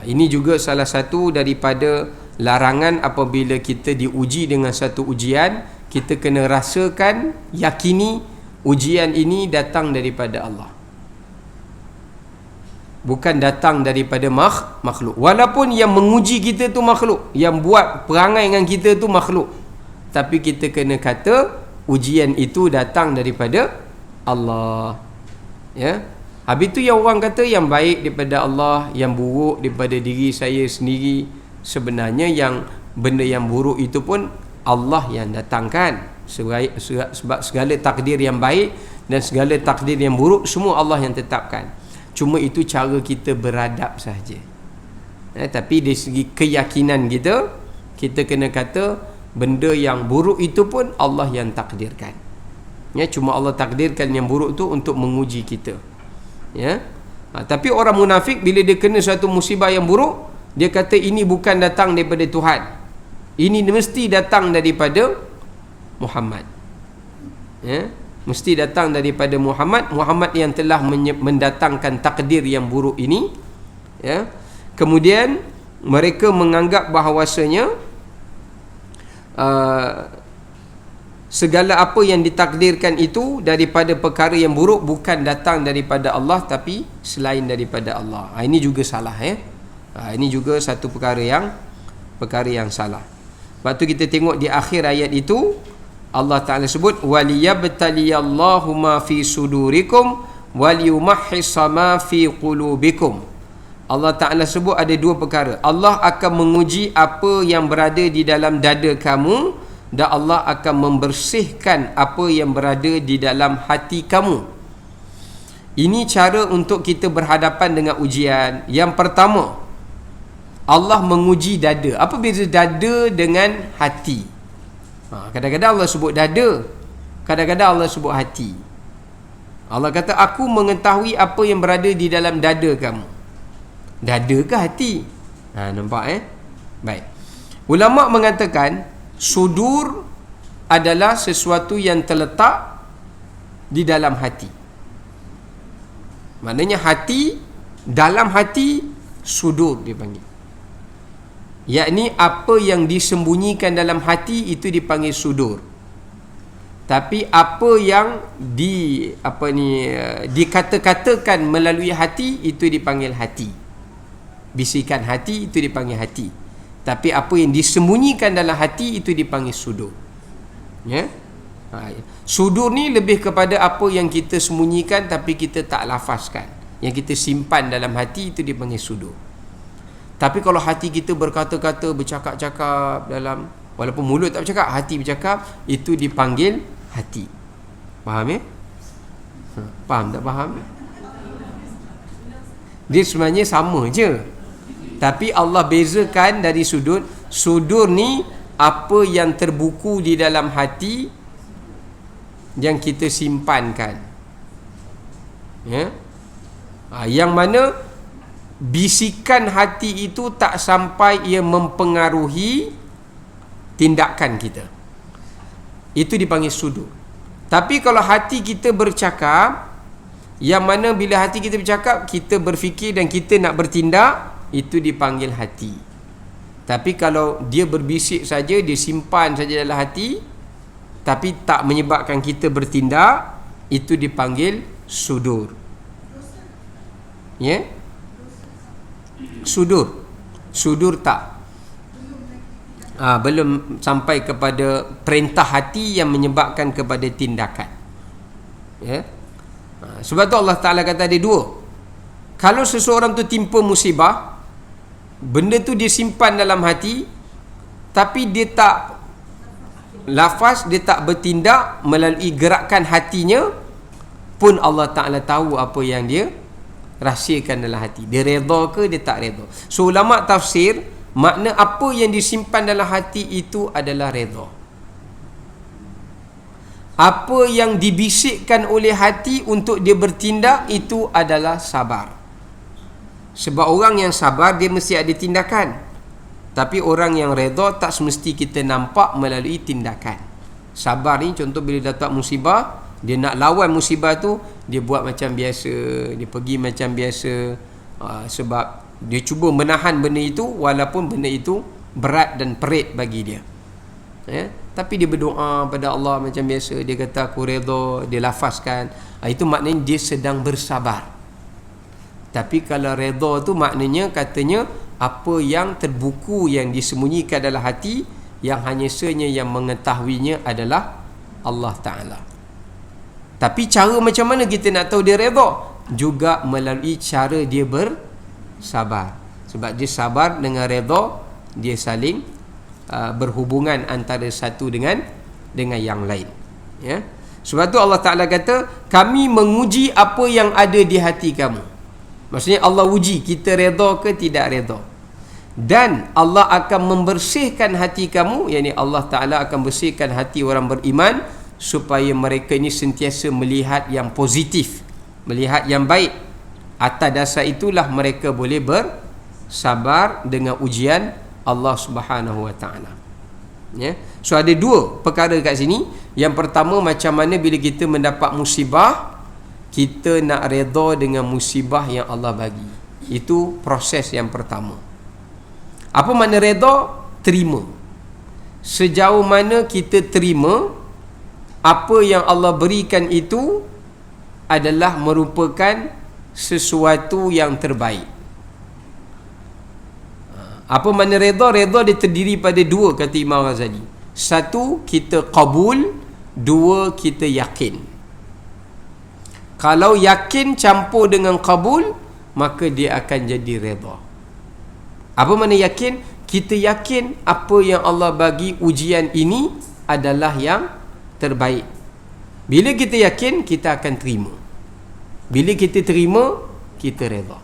Ini juga salah satu daripada larangan apabila kita diuji dengan satu ujian. Kita kena rasakan, yakini ujian ini datang daripada Allah, bukan datang daripada makhluk. Walaupun yang menguji kita tu makhluk, yang buat perangai dengan kita tu makhluk, tapi kita kena kata ujian itu datang daripada Allah. Habis tu yang orang kata yang baik daripada Allah, yang buruk daripada diri saya sendiri. Sebenarnya yang benda yang buruk itu pun Allah yang datangkan. Sebab segala takdir yang baik dan segala takdir yang buruk semua Allah yang tetapkan. Cuma itu cara kita beradab sahaja. Tapi dari segi keyakinan kita, kita kena kata benda yang buruk itu pun Allah yang takdirkan. Cuma Allah takdirkan yang buruk tu untuk menguji kita. Tapi orang munafik bila dia kena satu musibah yang buruk, dia kata ini bukan datang daripada Tuhan, ini mesti datang daripada Muhammad. Mesti datang daripada Muhammad yang telah mendatangkan takdir yang buruk ini. Kemudian mereka menganggap bahawasanya segala apa yang ditakdirkan itu daripada perkara yang buruk bukan datang daripada Allah tapi selain daripada Allah. Ini juga salah. Ini juga satu perkara yang salah. Sebab tu kita tengok di akhir ayat itu Allah Ta'ala sebut waliyabtaliyallahu ma fi sudurikum waliyumahhisa ma fi qulubikum. Allah Ta'ala sebut ada dua perkara. Allah akan menguji apa yang berada di dalam dada kamu dan Allah akan membersihkan apa yang berada di dalam hati kamu. Ini cara untuk kita berhadapan dengan ujian. Yang pertama, Allah menguji dada. Apa beza dada dengan hati? Kadang-kadang Allah sebut dada, kadang-kadang Allah sebut hati. Allah kata, aku mengetahui apa yang berada di dalam dada kamu. Dada ke hati? Nampak Baik. Ulama mengatakan sudur adalah sesuatu yang terletak di dalam hati. Maknanya hati, dalam hati, sudur dipanggil. Yakni apa yang disembunyikan dalam hati itu dipanggil sudur. Tapi apa yang dikata-katakan melalui hati itu dipanggil hati. Bisikan hati itu dipanggil hati. Tapi apa yang disembunyikan dalam hati itu dipanggil sudur. Ya. Sudur ni lebih kepada apa yang kita sembunyikan tapi kita tak lafazkan. Yang kita simpan dalam hati itu dipanggil sudur. Tapi kalau hati kita berkata-kata, bercakap-cakap dalam, walaupun mulut tak bercakap, hati bercakap, itu dipanggil hati. Faham Faham tak faham? Dia sebenarnya sama je. Tapi Allah bezakan dari sudut. Sudur ni apa yang terbuku di dalam hati yang kita simpankan. Yang mana bisikan hati itu tak sampai ia mempengaruhi tindakan kita. Itu dipanggil sudur. Tapi kalau hati kita bercakap, yang mana bila hati kita bercakap, kita berfikir dan kita nak bertindak, itu dipanggil hati. Tapi kalau dia berbisik saja, dia simpan saja dalam hati, tapi tak menyebabkan kita bertindak, itu dipanggil sudur. Sudur tak. Belum sampai kepada perintah hati yang menyebabkan kepada tindakan. Sebab tu Allah Ta'ala kata ada dua. Kalau seseorang tu timpa musibah, benda tu dia simpan dalam hati, tapi dia tak lafaz, dia tak bertindak melalui gerakan hatinya, pun Allah Ta'ala tahu apa yang dia rahsiakan dalam hati. Dia redha ke dia tak redha. So ulama tafsir, makna apa yang disimpan dalam hati itu adalah redha. Apa yang dibisikkan oleh hati untuk dia bertindak itu adalah sabar. Sebab orang yang sabar dia mesti ada tindakan. Tapi orang yang redha tak semesti kita nampak melalui tindakan. Sabar ni contoh bila datang musibah, dia nak lawan musibah tu, dia buat macam biasa, dia pergi macam biasa, sebab dia cuba menahan benda itu walaupun benda itu berat dan perit bagi dia. Tapi dia berdoa pada Allah macam biasa, dia kata aku redha, dia lafazkan, itu maknanya dia sedang bersabar. Tapi kalau redha tu maknanya katanya apa yang terbuku, yang disembunyikan dalam hati, yang hanya sahaja yang mengetahuinya adalah Allah Ta'ala. Tapi cara macam mana kita nak tahu dia redha? Juga melalui cara dia bersabar. Sebab dia sabar dengan redha, dia saling berhubungan antara satu dengan yang lain. Sebab tu Allah Ta'ala kata, kami menguji apa yang ada di hati kamu. Maksudnya Allah uji kita redha ke tidak redha. Dan Allah akan membersihkan hati kamu, yakni Allah Ta'ala akan bersihkan hati orang beriman, supaya mereka ini sentiasa melihat yang positif, melihat yang baik. Atas dasar itulah mereka boleh bersabar dengan ujian Allah Subhanahu Wa Ta'ala. So ada dua perkara kat sini. Yang pertama, macam mana bila kita mendapat musibah, kita nak redha dengan musibah yang Allah bagi. Itu proses yang pertama. Apa makna redha? Terima. Sejauh mana kita terima apa yang Allah berikan itu adalah merupakan sesuatu yang terbaik. Apa makna redha? Redha dia terdiri pada dua, kata Imam Ghazali. Satu, kita qabul. Dua, kita yakin. Kalau yakin campur dengan qabul, maka dia akan jadi redha. Apa makna yakin? Kita yakin apa yang Allah bagi ujian ini adalah yang terbaik. Bila kita yakin, kita akan terima. Bila kita terima, kita redha.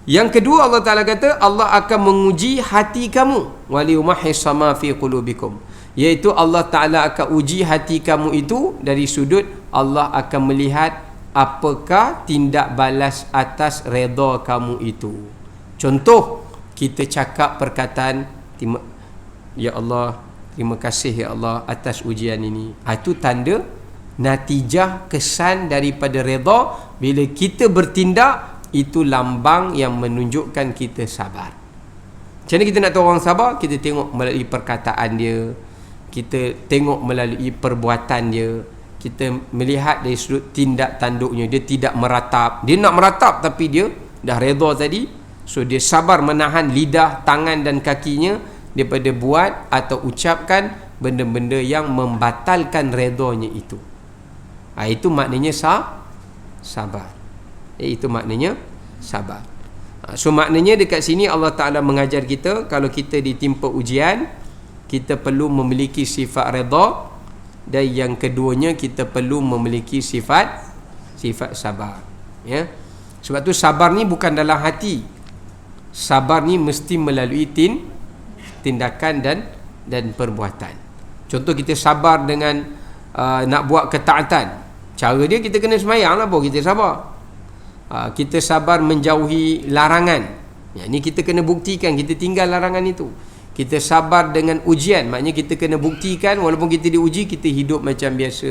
Yang kedua, Allah Ta'ala kata Allah akan menguji hati kamu, waliyumahhis sama fi qulubikum, iaitu Allah Ta'ala akan uji hati kamu itu dari sudut Allah akan melihat apakah tindak balas atas redha kamu itu. Contoh, kita cakap perkataan, ya Allah, terima kasih ya Allah atas ujian ini. Itu tanda natijah, kesan daripada redha. Bila kita bertindak, itu lambang yang menunjukkan kita sabar. Macam mana kita nak tahu orang sabar? Kita tengok melalui perkataan dia, kita tengok melalui perbuatan dia, kita melihat dari sudut tindak tanduknya. Dia tidak meratap. Dia nak meratap tapi dia dah redha tadi. So dia sabar menahan lidah, tangan dan kakinya daripada buat atau ucapkan benda-benda yang membatalkan redanya itu. Itu maknanya sabar. Itu maknanya sabar. So maknanya dekat sini Allah Ta'ala mengajar kita, kalau kita ditimpa ujian, kita perlu memiliki sifat redha, dan yang keduanya kita perlu memiliki sifat sabar. Ya. Sebab tu sabar ni bukan dalam hati. Sabar ni mesti melalui tindakan dan perbuatan. Contoh, kita sabar dengan nak buat ketaatan. Cara dia, kita kena semayang lah baru kita sabar. Kita sabar menjauhi larangan. Ini kita kena buktikan kita tinggal larangan itu. Kita sabar dengan ujian, maknanya kita kena buktikan walaupun kita diuji, kita hidup macam biasa,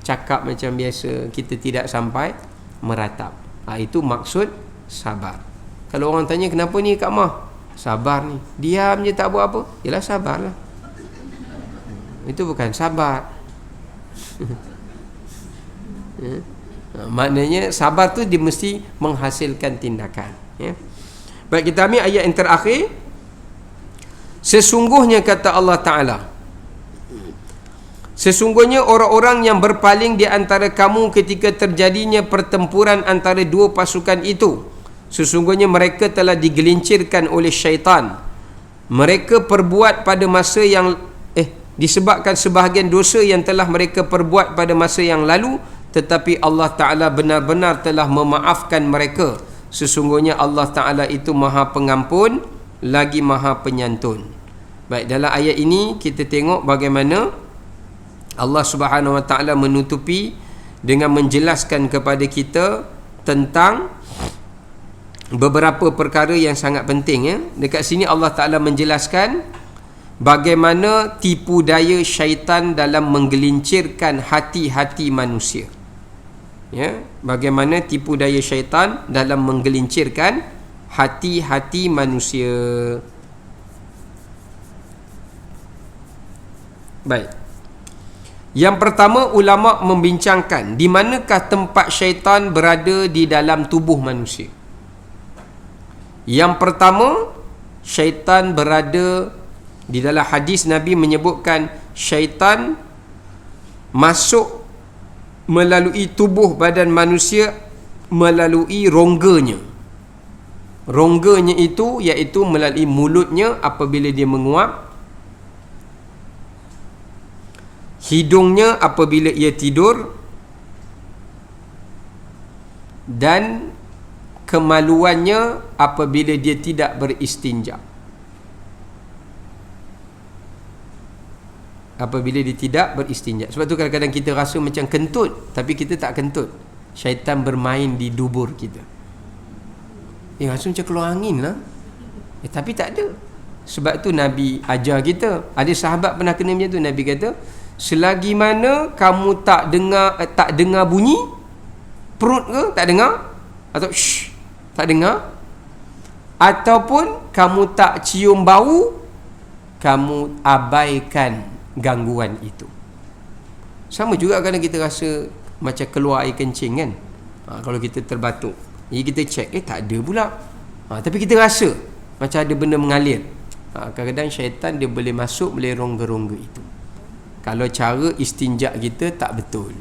cakap macam biasa, kita tidak sampai meratap. Itu maksud sabar. Kalau orang tanya kenapa ni Kak Mah sabar ni, diam je tak buat apa, yalah sabarlah. Itu bukan sabar. Maknanya sabar tu dia mesti menghasilkan tindakan. Baik, kita ambil ayat yang terakhir. Sesungguhnya, kata Allah Ta'ala, sesungguhnya orang-orang yang berpaling di antara kamu ketika terjadinya pertempuran antara dua pasukan itu, sesungguhnya mereka telah digelincirkan oleh syaitan. Mereka perbuat pada masa yang disebabkan sebahagian dosa yang telah mereka perbuat pada masa yang lalu, tetapi Allah Ta'ala benar-benar telah memaafkan mereka. Sesungguhnya Allah Ta'ala itu Maha Pengampun lagi Maha Penyantun. Baik, dalam ayat ini kita tengok bagaimana Allah Subhanahu Wa Ta'ala menutupi dengan menjelaskan kepada kita tentang beberapa perkara yang sangat penting. Dekat sini Allah Ta'ala menjelaskan bagaimana tipu daya syaitan dalam menggelincirkan hati-hati manusia. Bagaimana tipu daya syaitan dalam menggelincirkan hati-hati manusia. Baik. Yang pertama, ulama membincangkan di manakah tempat syaitan berada di dalam tubuh manusia. Yang pertama, syaitan berada di dalam hadis Nabi menyebutkan syaitan masuk melalui tubuh badan manusia melalui rongganya. Rongganya itu iaitu melalui mulutnya apabila dia menguap, hidungnya apabila ia tidur, dan kemaluannya apabila dia tidak beristinja. Apabila dia tidak beristinja. Sebab tu kadang-kadang kita rasa macam kentut, tapi kita tak kentut. Syaitan bermain di dubur kita. Rasa macam keluar angin lah. Tapi tak ada. Sebab tu Nabi ajar kita. Ada sahabat pernah kena macam tu. Nabi kata, selagi mana kamu tak dengar bunyi perut ke, tak dengar, atau shh, tak dengar, ataupun kamu tak cium bau, kamu abaikan gangguan itu. Sama juga kadang kita rasa macam keluar air kencing kan. Kalau kita terbatuk, jadi kita cek, tak ada pula. Tapi kita rasa macam ada benda mengalir. Kadang-kadang syaitan dia boleh masuk melalui rongga-rongga itu. Kalau cara istinja kita tak betul,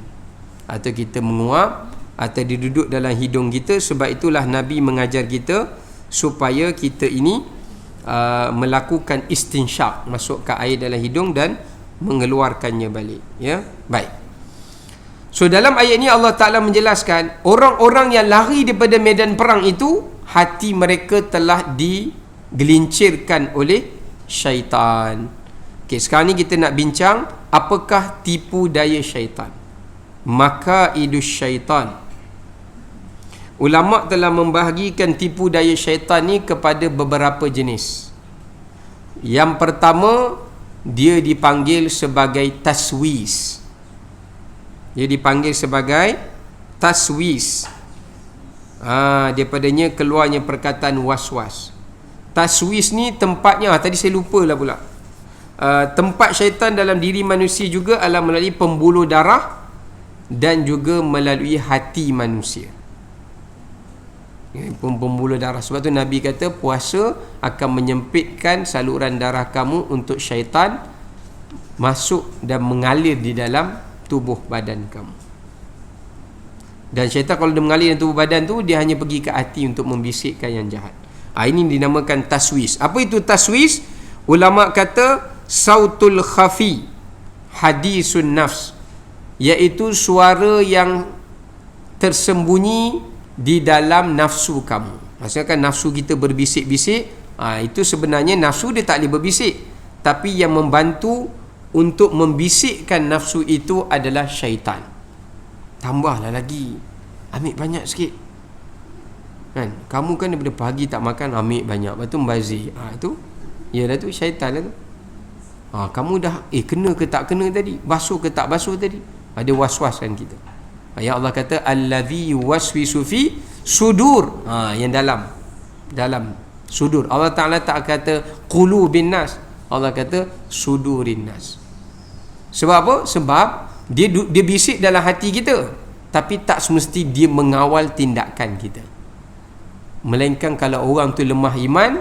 atau kita menguap, atau dia duduk dalam hidung kita. Sebab itulah Nabi mengajar kita supaya kita ini melakukan istinsyak, masukkan air dalam hidung dan mengeluarkannya balik. Baik. So dalam ayat ini Allah Ta'ala menjelaskan orang-orang yang lari daripada medan perang itu, hati mereka telah digelincirkan oleh syaitan. Okay, sekarang ni kita nak bincang apakah tipu daya syaitan. Maka idus syaitan, ulama telah membahagikan tipu daya syaitan ni kepada beberapa jenis. Yang pertama, dia dipanggil sebagai taswis. Dia dipanggil sebagai taswis. Daripadanya keluarnya perkataan was-was. Taswis ni tempatnya, tadi saya lupa lah pula. Tempat syaitan dalam diri manusia juga adalah melalui pembuluh darah dan juga melalui hati manusia. Pembuluh darah. Sebab tu Nabi kata puasa akan menyempitkan saluran darah kamu untuk syaitan masuk dan mengalir di dalam tubuh badan kamu. Dan syaitan kalau dia mengalir dalam tubuh badan tu, dia hanya pergi ke hati untuk membisikkan yang jahat. Ini dinamakan taswis. Apa itu taswis? Ulama kata sautul khafi hadisun nafs, iaitu suara yang tersembunyi di dalam nafsu kamu. Maksudnya kan nafsu kita berbisik-bisik, itu sebenarnya nafsu dia tak boleh berbisik, tapi yang membantu untuk membisikkan nafsu itu adalah syaitan. Tambahlah lagi, ambil banyak sikit kan, kamu kan daripada pagi tak makan, ambil banyak, lepas tu membazir. Itu ya dah tu syaitan lah tu. Kamu dah kena ke tak kena tadi, basuh ke tak basuh tadi, ada was-was kan kita. Ya Allah kata allazi yuwaswisu fi sudur, yang dalam sudur. Allah Taala tak kata qulubin nas, Allah kata sudurin nas. Sebab apa? Sebab dia bisik dalam hati kita, tapi tak semesti dia mengawal tindakan kita. Melainkan kalau orang tu lemah iman,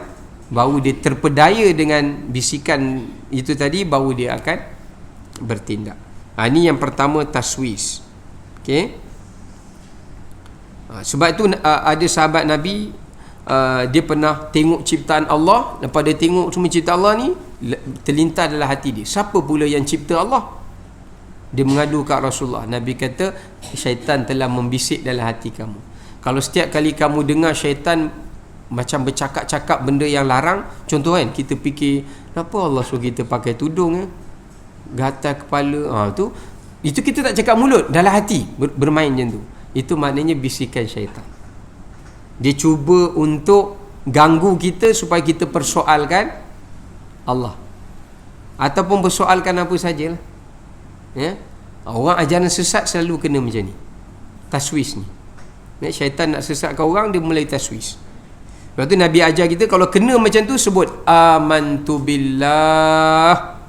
baru dia terpedaya dengan bisikan itu tadi, baru dia akan bertindak. Ini yang pertama, taswis. Okey. Sebab itu ada sahabat Nabi, dia pernah tengok ciptaan Allah. Lepas dia tengok semua ciptaan Allah ni, terlintas dalam hati dia, siapa pula yang cipta Allah? Dia mengadu kat Rasulullah. Nabi kata syaitan telah membisik dalam hati kamu. Kalau setiap kali kamu dengar syaitan macam bercakap-cakap benda yang larang, contoh kan, kita fikir kenapa Allah suruh kita pakai tudung, gatal kepala, itu kita tak cakap mulut, dalam hati bermain macam tu. Itu maknanya bisikan syaitan. Dia cuba untuk ganggu kita supaya kita persoalkan Allah, ataupun persoalkan apa sajalah. Orang ajaran sesat selalu kena macam ni, taswis ni. Syaitan nak sesatkan orang, dia mulai taswis. Lepas tu Nabi ajar kita, kalau kena macam tu, sebut amantu billah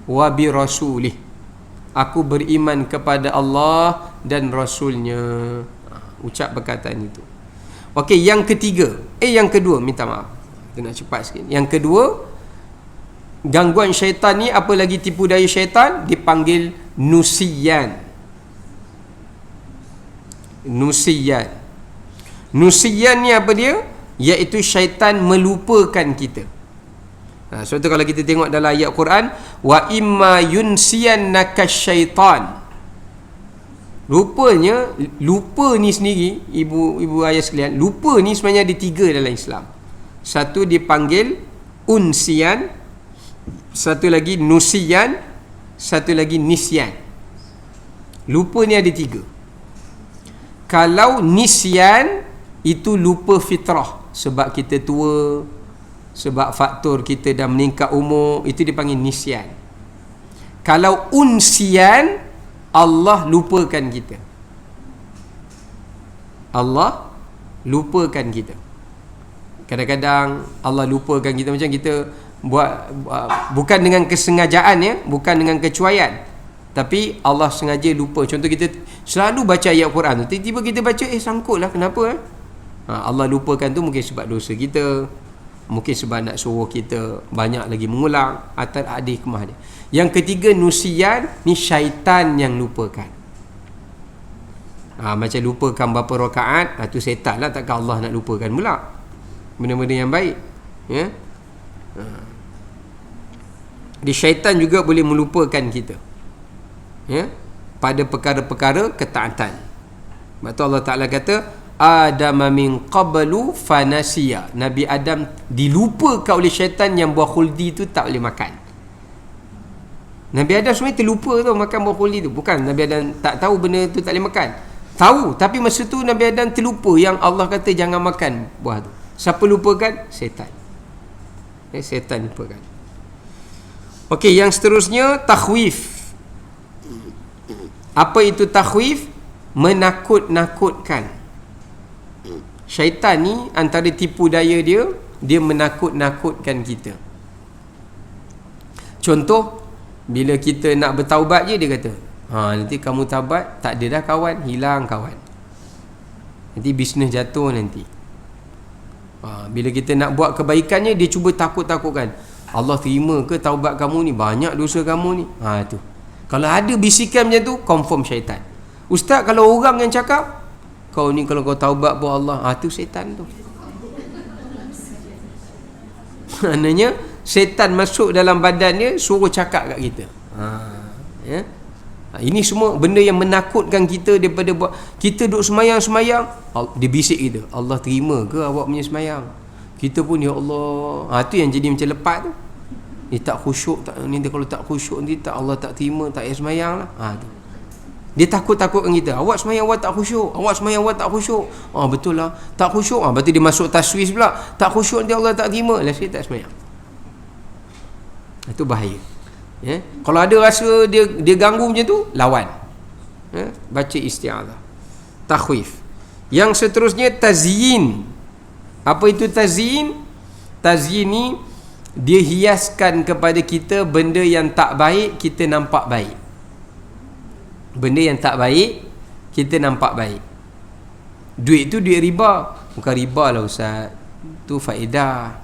wa bi rasulih, aku beriman kepada Allah dan Rasulnya. Ucap perkataan itu. Okey, yang ketiga, yang kedua, minta maaf, kita nak cepat sikit. Yang kedua, gangguan syaitan ni, apa lagi tipu daya syaitan, dipanggil nusiyan. Nusiyan ni apa dia? Iaitu syaitan melupakan kita. Sebab tu kalau kita tengok dalam ayat Quran, wa imma yunsiyannaka syaitan, rupanya lupa ni sendiri, ibu ayah sekalian, lupa ni sebenarnya ada tiga dalam Islam. Satu dipanggil unsiyan, satu lagi nusiyan, satu lagi nisyan. Lupa ni ada tiga. Kalau nisyan itu lupa fitrah, sebab kita tua, sebab faktor kita dah meningkat umur, itu dipanggil nisyan. Kalau unsiyan, Allah lupakan kita. Allah lupakan kita. Kadang-kadang Allah lupakan kita, macam kita buat bukan dengan kesengajaan, bukan dengan kecuaian, tapi Allah sengaja lupa. Contoh, kita selalu baca ayat Quran tu, tiba-tiba kita baca, sangkutlah, kenapa? Allah lupakan tu mungkin sebab dosa kita, mungkin sebab nak suruh kita banyak lagi mengulang, atau ada hikmah dia. Yang ketiga, nusiyan ni syaitan yang lupakan. Macam lupakan berapa rakaat, tu setan lah, takkan Allah nak lupakan pula benda-benda yang baik, Di syaitan juga boleh melupakan kita, pada perkara-perkara ketaatan. Sebab tu Allah Ta'ala kata Adam min qablu fanasiya, Nabi Adam dilupakan oleh syaitan yang buah khuldi tu tak boleh makan. Nabi Adam sebenarnya terlupa tu makan buah khuldi tu. Bukan Nabi Adam tak tahu benda tu tak boleh makan, Tahu, tapi masa tu Nabi Adam terlupa yang Allah kata jangan makan buah tu. Siapa lupakan? Syaitan. Syaitan lupakan. Okey, yang seterusnya takhwif. Apa itu takhwif? Menakut-nakutkan. Syaitan ni antara tipu daya dia menakut-nakutkan kita. Contoh, bila kita nak bertaubat je dia kata, nanti kamu taubat, tak ada dah kawan, hilang kawan. Nanti bisnes jatuh nanti. Bila kita nak buat kebaikannya, dia cuba takut-takutkan. Allah terima ke taubat kamu ni? Banyak dosa kamu ni. Tu. Kalau ada bisikan macam tu, confirm syaitan. Ustaz, kalau orang yang cakap, kau ni kalau kau taubat pun Allah, tu syaitan tu. Maknanya syaitan masuk dalam badan dia, suruh cakap kat kita. Ini semua benda yang menakutkan kita daripada buat. Kita duduk semayang, dia bisik kita, Allah terima ke awak punya semayang? Kita pun, ya Allah, tu yang jadi macam lepat tu. Ni tak khusyuk, ni kalau tak khusyuk nanti tak, Allah tak terima, tak payah semayang lah. Tu. Dia takut-takutkan kita. Awak semayang awak tak khusyuk, awak semayang awak tak khusyuk. Betul lah, tak khusyuk. Berarti dia masuk taswis pula, tak khusyuk nanti Allah tak terima. Lah saya tak semayang. Itu bahaya. Kalau ada rasa dia ganggu macam tu, lawan. Baca isti'adzah. Takhwif. Yang seterusnya tazyin. Apa itu tazyin? Tazyin ni dia hiaskan kepada kita benda yang tak baik, kita nampak baik. Benda yang tak baik, kita nampak baik. Duit tu duit riba. Bukan riba lah Ustaz, tu faedah.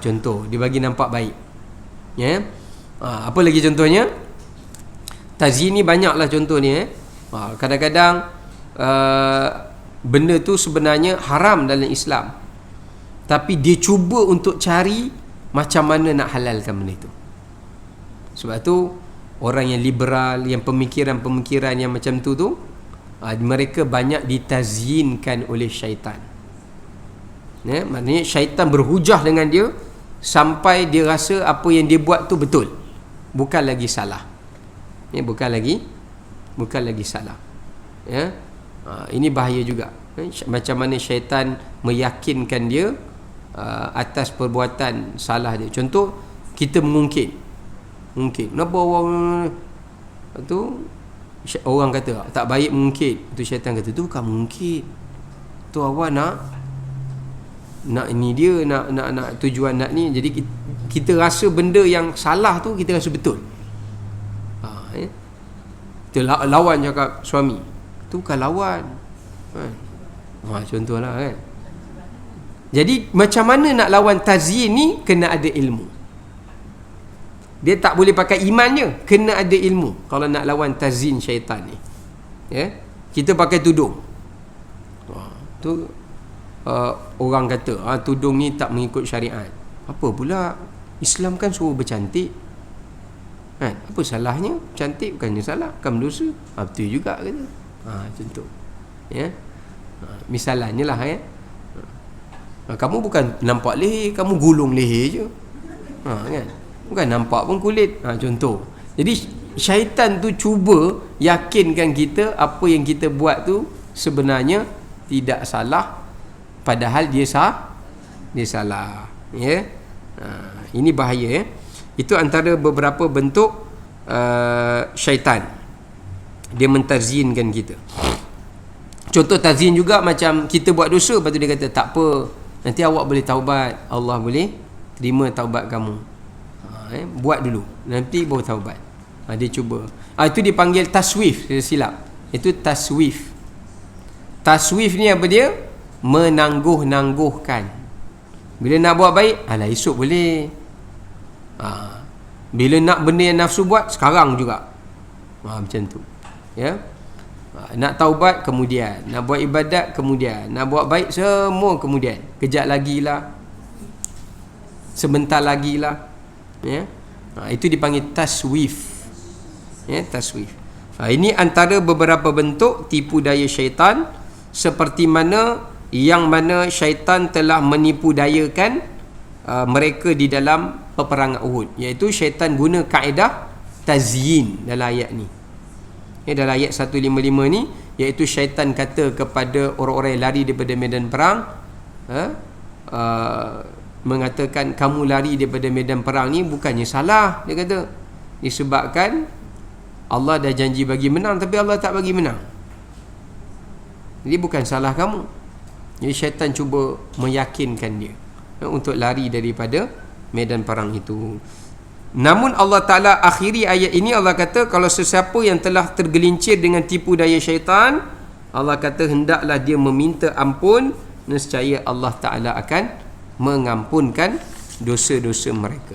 Contoh, dia bagi nampak baik. Apa lagi contohnya? Tazyin ni banyaklah contoh ni. Kadang-kadang benda tu sebenarnya haram dalam Islam, tapi dia cuba untuk cari macam mana nak halalkan benda itu. Sebab tu orang yang liberal, yang pemikiran-pemikiran yang macam tu mereka banyak ditazyinkan oleh syaitan. Maknanya syaitan berhujah dengan dia sampai dia rasa apa yang dia buat tu betul, bukan lagi salah. Bukan lagi salah. Ini bahaya juga. Macam mana syaitan meyakinkan dia atas perbuatan salah dia. Contoh, kita mungkin kenapa orang kata tak baik mungkin, tu syaitan kata tu bukan mungkin, tu awak nak ini dia, nak tujuan nak ni. Jadi kita rasa benda yang salah tu kita rasa betul. Kita lawan cakap suami, tu bukan lawan. Contohlah kan. Jadi macam mana nak lawan tazyin ni? Kena ada ilmu. Dia tak boleh pakai iman je, kena ada ilmu kalau nak lawan tazyin syaitan ni. Kita pakai tudung. Tu orang kata tudung ni tak mengikut syariat. Apa pula, Islam kan suruh bercantik. Apa salahnya? Cantik bukannya salah, bukan berdosa. Betul juga kata. Contoh. Misalnya lah kamu bukan nampak leher, kamu gulung leher je. Kan? Bukan nampak pun kulit. Contoh. Jadi syaitan tu cuba yakinkan kita apa yang kita buat tu sebenarnya tidak salah, padahal dia salah. Ini bahaya. Itu antara beberapa bentuk syaitan. Dia mentazzinkan kita. Contoh tazyin juga macam kita buat dosa, lepas tu dia kata tak apa, nanti awak boleh taubat, Allah boleh terima taubat kamu. Buat dulu, nanti baru taubat. Dia cuba. Itu dipanggil taswif, silap. Itu taswif. Taswif ni apa dia? Menangguh-nangguhkan. Bila nak buat baik, esok boleh. Bila nak benda yang nafsu buat, sekarang juga. Macam tu. Nak taubat kemudian, nak buat ibadat kemudian, nak buat baik semua kemudian. Kejap lagi lah, sebentar lagi lah. Itu dipanggil taswif. Taswif. Ini antara beberapa bentuk tipu daya syaitan, seperti mana yang mana syaitan telah menipu dayakan mereka di dalam peperangan Uhud, iaitu syaitan guna kaedah tazyin dalam ayat ni. Dalam ayat 155 ni, iaitu syaitan kata kepada orang-orang yang lari daripada medan perang, mengatakan kamu lari daripada medan perang ni bukannya salah, dia kata, disebabkan Allah dah janji bagi menang tapi Allah tak bagi menang, jadi bukan salah kamu. Jadi syaitan cuba meyakinkan dia untuk lari daripada medan perang itu. Namun Allah Ta'ala akhiri ayat ini, Allah kata kalau sesiapa yang telah tergelincir dengan tipu daya syaitan, Allah kata hendaklah dia meminta ampun, nescaya Allah Ta'ala akan mengampunkan dosa-dosa mereka.